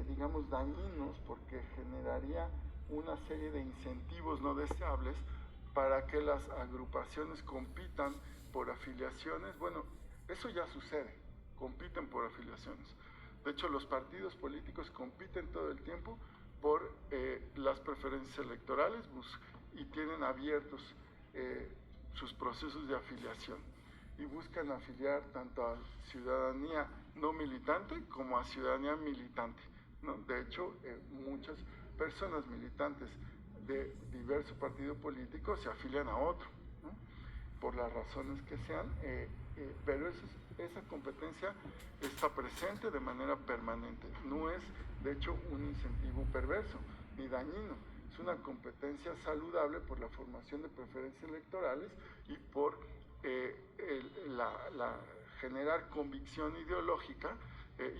digamos, dañinos, porque generaría una serie de incentivos no deseables para que las agrupaciones compitan por afiliaciones. Bueno, eso ya sucede, compiten por afiliaciones. De hecho, los partidos políticos compiten todo el tiempo por las preferencias electorales y tienen abiertos sus procesos de afiliación y buscan afiliar tanto a ciudadanía no militante como a ciudadanía militante, ¿no? De hecho, muchas personas militantes de diverso partido político se afilian a otro, ¿no?, por las razones que sean, pero esa competencia está presente de manera permanente. No es, de hecho, un incentivo perverso ni dañino. Es una competencia saludable por la formación de preferencias electorales y por generar convicción ideológica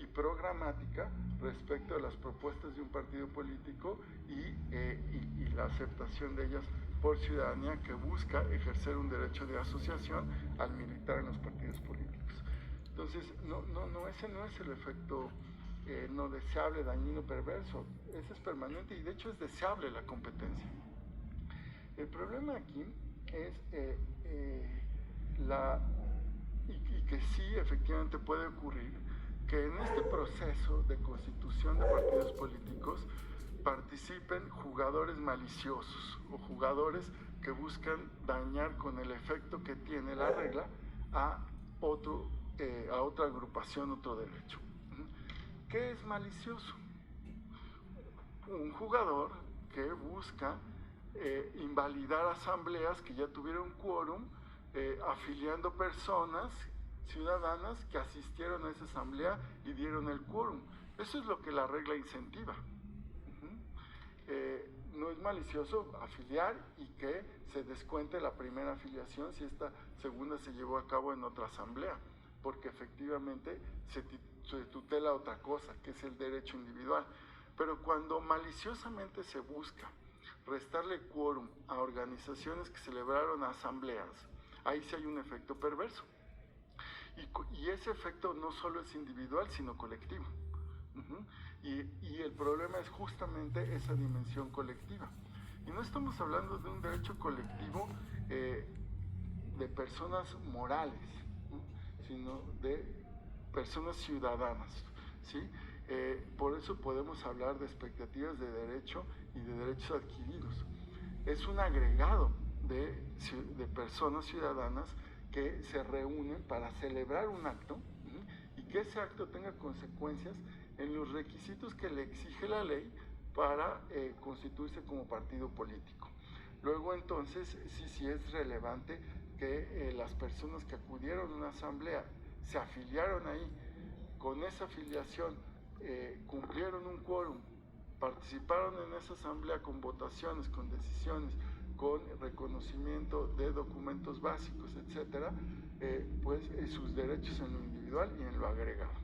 y programática respecto a las propuestas de un partido político y la aceptación de ellas por ciudadanía que busca ejercer un derecho de asociación al militar en los partidos políticos. Entonces, ese no es el efecto no deseable, dañino, perverso. Ese es permanente y de hecho es deseable la competencia. El problema aquí es y que sí efectivamente puede ocurrir que en este proceso de constitución de partidos políticos participen jugadores maliciosos o jugadores que buscan dañar con el efecto que tiene la regla a otra agrupación, otro derecho. ¿Qué es malicioso? Un jugador que busca invalidar asambleas que ya tuvieron quórum, afiliando personas ciudadanas que asistieron a esa asamblea y dieron el quórum. Eso es lo que la regla incentiva. No es malicioso afiliar y que se descuente la primera afiliación si esta segunda se llevó a cabo en otra asamblea, porque efectivamente se tutela otra cosa, que es el derecho individual. Pero cuando maliciosamente se busca restarle quórum a organizaciones que celebraron asambleas, ahí sí hay un efecto perverso. Y ese efecto no solo es individual, sino colectivo. Y el problema es justamente esa dimensión colectiva. Y no estamos hablando de un derecho colectivo de personas morales, ¿no?, sino de personas ciudadanas, ¿sí? Por eso podemos hablar de expectativas de derecho y de derechos adquiridos. Es un agregado de personas ciudadanas que se reúnen para celebrar un acto, y que ese acto tenga consecuencias en los requisitos que le exige la ley para constituirse como partido político. Luego entonces sí es relevante que las personas que acudieron a una asamblea, se afiliaron ahí, con esa afiliación cumplieron un quórum, participaron en esa asamblea con votaciones, con decisiones, con reconocimiento de documentos básicos, etcétera, pues sus derechos en lo individual y en lo agregado.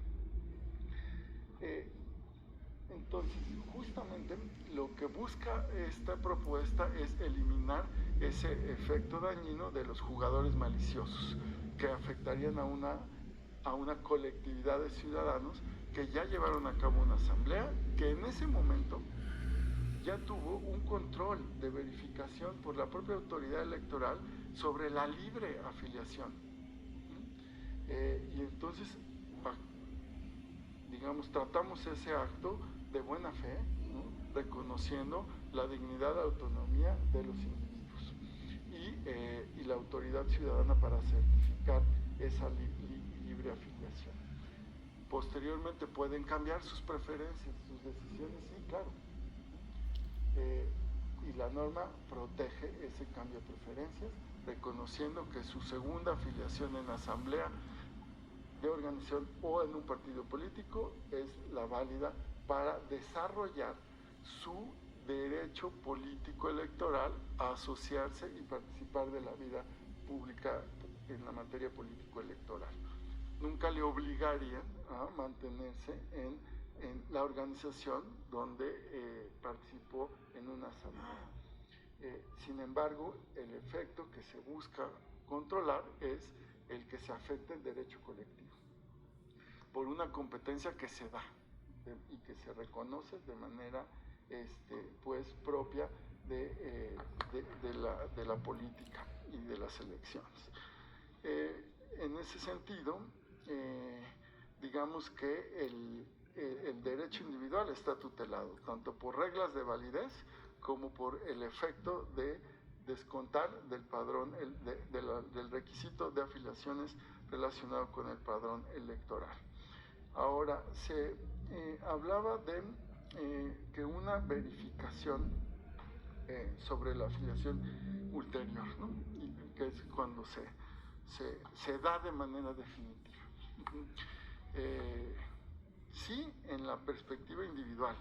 Entonces, justamente lo que busca esta propuesta es eliminar ese efecto dañino de los jugadores maliciosos que afectarían a una colectividad de ciudadanos que ya llevaron a cabo una asamblea, que en ese momento ya tuvo un control de verificación por la propia autoridad electoral sobre la libre afiliación. Y entonces, digamos, tratamos ese acto de buena fe, ¿no? Reconociendo la dignidad y la autonomía de los individuos y la autoridad ciudadana para certificar esa libre afiliación. Posteriormente pueden cambiar sus preferencias, sus decisiones, sí, claro. Y la norma protege ese cambio de preferencias, reconociendo que su segunda afiliación en la asamblea de organización o en un partido político es la válida para desarrollar su derecho político electoral a asociarse y participar de la vida pública en la materia político electoral. Nunca le obligarían a mantenerse en la organización donde participó en una asamblea. Sin embargo, el efecto que se busca controlar es el que se afecte el derecho colectivo por una competencia que se da y que se reconoce de manera pues propia de la política y de las elecciones. En ese sentido, digamos que el derecho individual está tutelado tanto por reglas de validez como por el efecto de descontar del padrón, del requisito de afiliaciones relacionado con el padrón electoral. Ahora, se hablaba de que una verificación sobre la afiliación ulterior, ¿no? Y que es cuando se da de manera definitiva. Sí, en la perspectiva individual.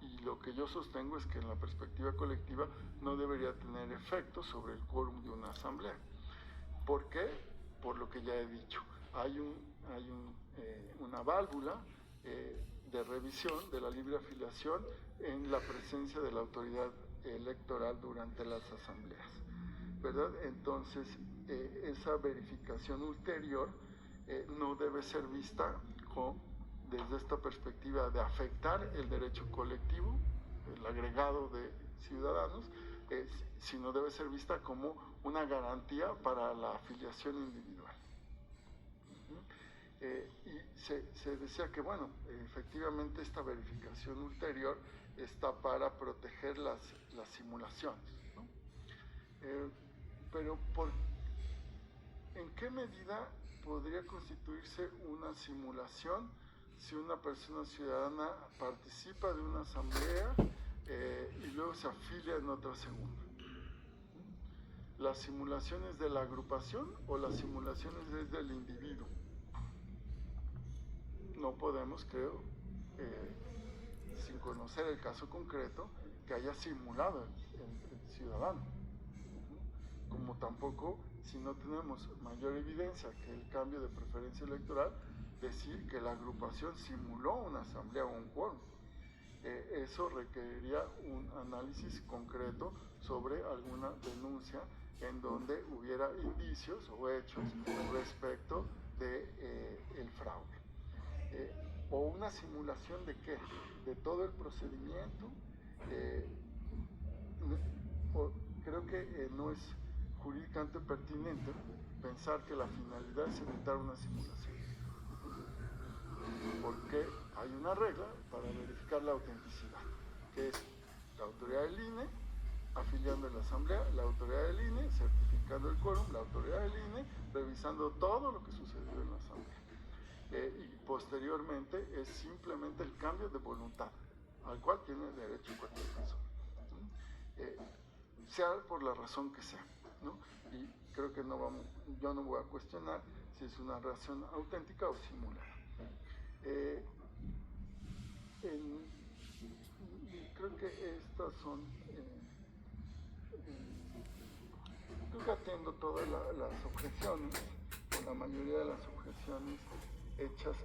Y lo que yo sostengo es que en la perspectiva colectiva no debería tener efecto sobre el quórum de una asamblea. ¿Por qué? Por lo que ya he dicho. Hay una válvula de revisión de la libre afiliación en la presencia de la autoridad electoral durante las asambleas, ¿verdad? Entonces, esa verificación ulterior no debe ser vista desde esta perspectiva de afectar el derecho colectivo, el agregado de ciudadanos, sino debe ser vista como una garantía para la afiliación individual. Y se decía que, bueno, efectivamente esta verificación ulterior está para proteger las simulaciones, ¿no? Pero ¿en qué medida podría constituirse una simulación si una persona ciudadana participa de una asamblea y luego se afilia en otra segunda? ¿Las simulaciones de la agrupación o las simulaciones desde el individuo? No podemos, creo, sin conocer el caso concreto, que haya simulado el ciudadano. Como tampoco, si no tenemos mayor evidencia que el cambio de preferencia electoral, decir que la agrupación simuló una asamblea o un quórum. Eso requeriría un análisis concreto sobre alguna denuncia en donde hubiera indicios o hechos respecto del fraude. O una simulación de qué, de todo el procedimiento. Creo que no es jurídicamente pertinente pensar que la finalidad es evitar una simulación, porque hay una regla para verificar la autenticidad, que es la autoridad del INE afiliando en la asamblea, la autoridad del INE certificando el quórum, la autoridad del INE revisando todo lo que sucedió en la asamblea. Y posteriormente es simplemente el cambio de voluntad, al cual tiene derecho cualquier persona, sea por la razón que sea, ¿no? Y creo que yo no voy a cuestionar si es una razón auténtica o simulada. Creo que estas son, creo que atiendo todas las objeciones, o la mayoría de las objeciones hechas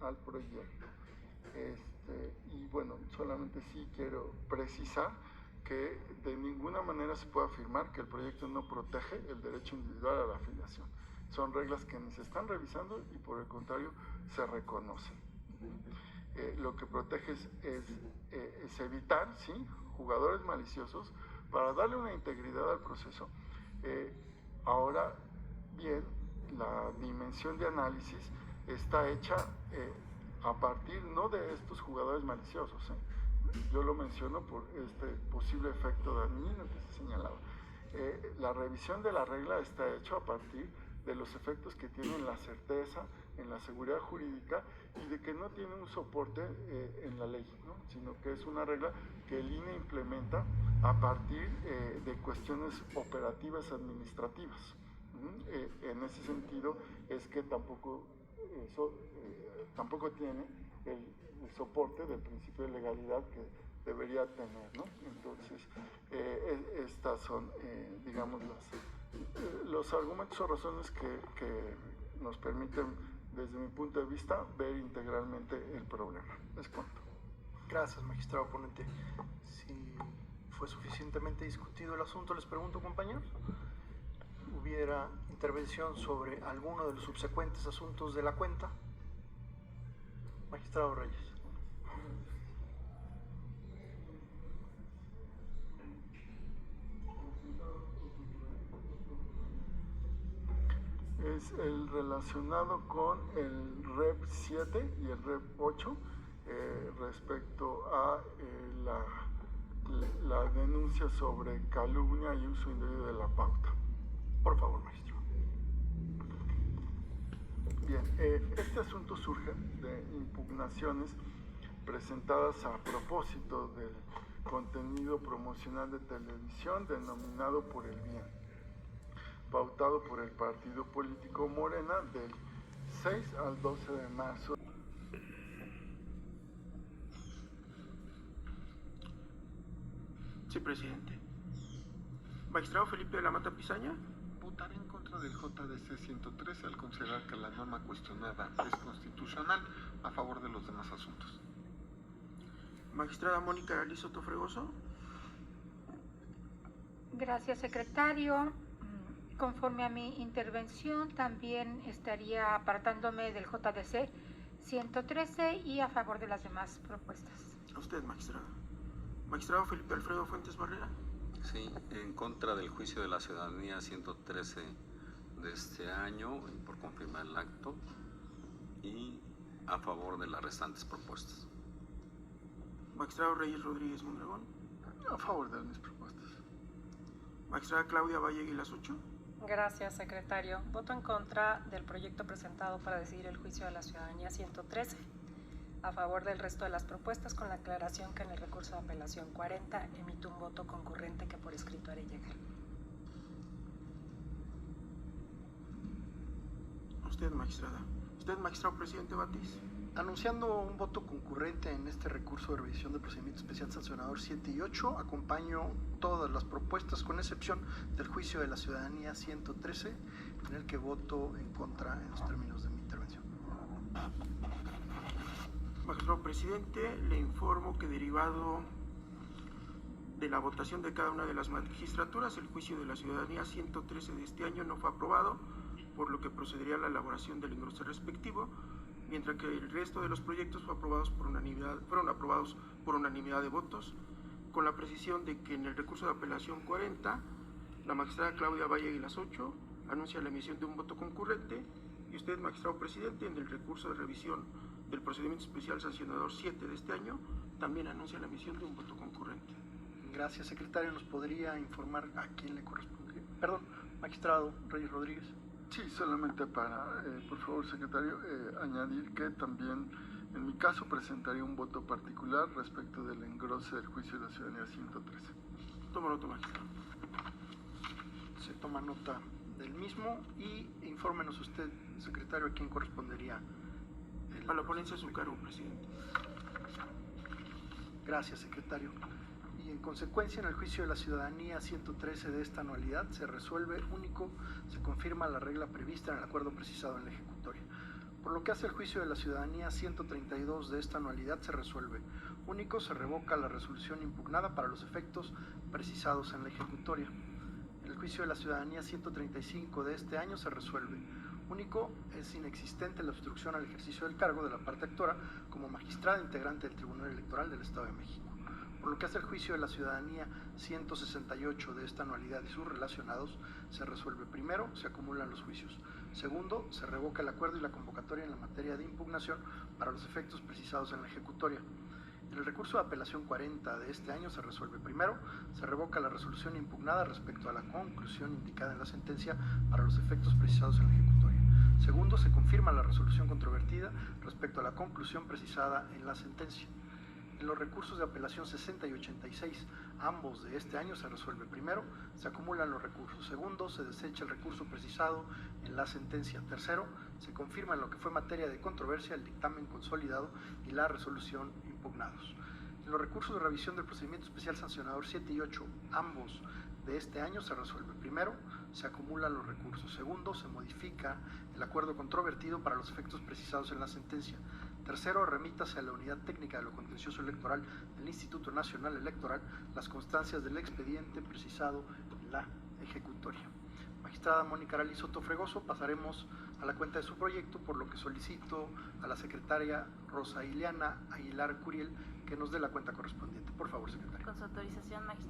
al proyecto. Y bueno, solamente sí quiero precisar que de ninguna manera se puede afirmar que el proyecto no protege el derecho individual a la afiliación. Son reglas que ni se están revisando y por el contrario se reconocen. Lo que protege es evitar, ¿sí?, jugadores maliciosos para darle una integridad al proceso. Ahora bien, la dimensión de análisis está hecha a partir no de estos jugadores maliciosos. Yo lo menciono por este posible efecto dañino que se señalaba. La revisión de la regla está hecha a partir de los efectos que tiene en la certeza, en la seguridad jurídica y de que no tiene un soporte en la ley, ¿no?, sino que es una regla que el INE implementa a partir de cuestiones operativas administrativas. En ese sentido es que tampoco tiene el soporte del principio de legalidad que debería tener, ¿no? Entonces, estas son, digamos, los argumentos o razones que nos permiten, desde mi punto de vista, ver integralmente el problema. Es cuanto. Gracias, magistrado ponente. Si fue suficientemente discutido el asunto, les pregunto, compañeros, ¿hubiera intervención sobre alguno de los subsecuentes asuntos de la cuenta? Magistrado Reyes. Es el relacionado con el REP 7 y el REP 8 respecto a la denuncia sobre calumnia y uso indebido de la pauta. Por favor, maestro. Bien, este asunto surge de impugnaciones presentadas a propósito del contenido promocional de televisión denominado Por el Bien, pautado por el partido político Morena del 6 al 12 de marzo. Sí, presidente. Magistrado Felipe de la Mata Pizaña. Votaré en contra del JDC 113 al considerar que la norma cuestionada es constitucional, a favor de los demás asuntos. Magistrada Mónica Aralí Soto Fregoso. Gracias, secretario. Conforme a mi intervención, también estaría apartándome del JDC 113 y a favor de las demás propuestas. A usted, magistrado. Magistrado Felipe Alfredo Fuentes Barrera. Sí, en contra del juicio de la ciudadanía 113 de este año, por confirmar el acto, y a favor de las restantes propuestas. Magistrado Reyes Rodríguez Mondragón. A favor de mis propuestas. Magistrada Claudia Valle Aguilas Ocho. Gracias, secretario. Voto en contra del proyecto presentado para decidir el juicio de la ciudadanía 113. A favor del resto de las propuestas, con la aclaración que en el recurso de apelación 40 emito un voto concurrente que por escrito haré llegar. Usted, magistrada. Usted, magistrado presidente Batis. Anunciando un voto concurrente en este recurso de revisión del procedimiento especial sancionador 7 y 8, acompaño todas las propuestas con excepción del juicio de la ciudadanía 113, en el que voto en contra en los términos de mi intervención. Magistrado presidente, le informo que derivado de la votación de cada una de las magistraturas, el juicio de la ciudadanía 113 de este año no fue aprobado, por lo que procedería a la elaboración del engrose respectivo, mientras que el resto de los proyectos fueron aprobados por unanimidad de votos, con la precisión de que en el recurso de apelación 40, la magistrada Claudia Valle Aguilas Ocho anuncia la emisión de un voto concurrente, y usted, magistrado presidente, en el recurso de revisión del procedimiento especial sancionador 7 de este año, también anuncia la emisión de un voto concurrente. Gracias, secretario. ¿Nos podría informar a quién le corresponde? Perdón, magistrado Reyes Rodríguez. Sí, solamente para, por favor, secretario, añadir que también, en mi caso, presentaría un voto particular respecto del engrose del juicio de la ciudadanía 113. Toma nota, magistrado. Se toma nota del mismo y infórmenos usted, secretario, a quién correspondería. A la ponencia de su cargo, presidente. Gracias, secretario. Y en consecuencia, en el juicio de la ciudadanía 113 de esta anualidad se resuelve único, se confirma la regla prevista en el acuerdo precisado en la ejecutoria. Por lo que hace el juicio de la ciudadanía 132 de esta anualidad se resuelve. Único, se revoca la resolución impugnada para los efectos precisados en la ejecutoria. El juicio de la ciudadanía 135 de este año se resuelve. Único, es inexistente la obstrucción al ejercicio del cargo de la parte actora como magistrada integrante del Tribunal Electoral del Estado de México. Por lo que hace el juicio de la ciudadanía 168 de esta anualidad y sus relacionados, se resuelve. Primero, se acumulan los juicios. Segundo, se revoca el acuerdo y la convocatoria en la materia de impugnación para los efectos precisados en la ejecutoria. En el recurso de apelación 40 de este año se resuelve. Primero, se revoca la resolución impugnada respecto a la conclusión indicada en la sentencia para los efectos precisados en la ejecutoria. Segundo, se confirma la resolución controvertida respecto a la conclusión precisada en la sentencia. En los recursos de apelación 60 y 86, ambos de este año, se resuelve. Primero, se acumulan los recursos. Segundo, se desecha el recurso precisado en la sentencia. Tercero, se confirma en lo que fue materia de controversia el dictamen consolidado y la resolución impugnados. En los recursos de revisión del procedimiento especial sancionador 7 y 8, ambos de este año, se resuelve. Primero, se acumulan los recursos. Segundo, se modifica el acuerdo controvertido para los efectos precisados en la sentencia. Tercero, remítase a la Unidad Técnica de lo Contencioso Electoral del Instituto Nacional Electoral las constancias del expediente precisado en la ejecutoria. Magistrada Mónica Arali Soto Fregoso, pasaremos a la cuenta de su proyecto, por lo que solicito a la secretaria Rosa Ileana Aguilar Curiel que nos dé la cuenta correspondiente. Por favor, secretaria. Con su autorización, magistrada.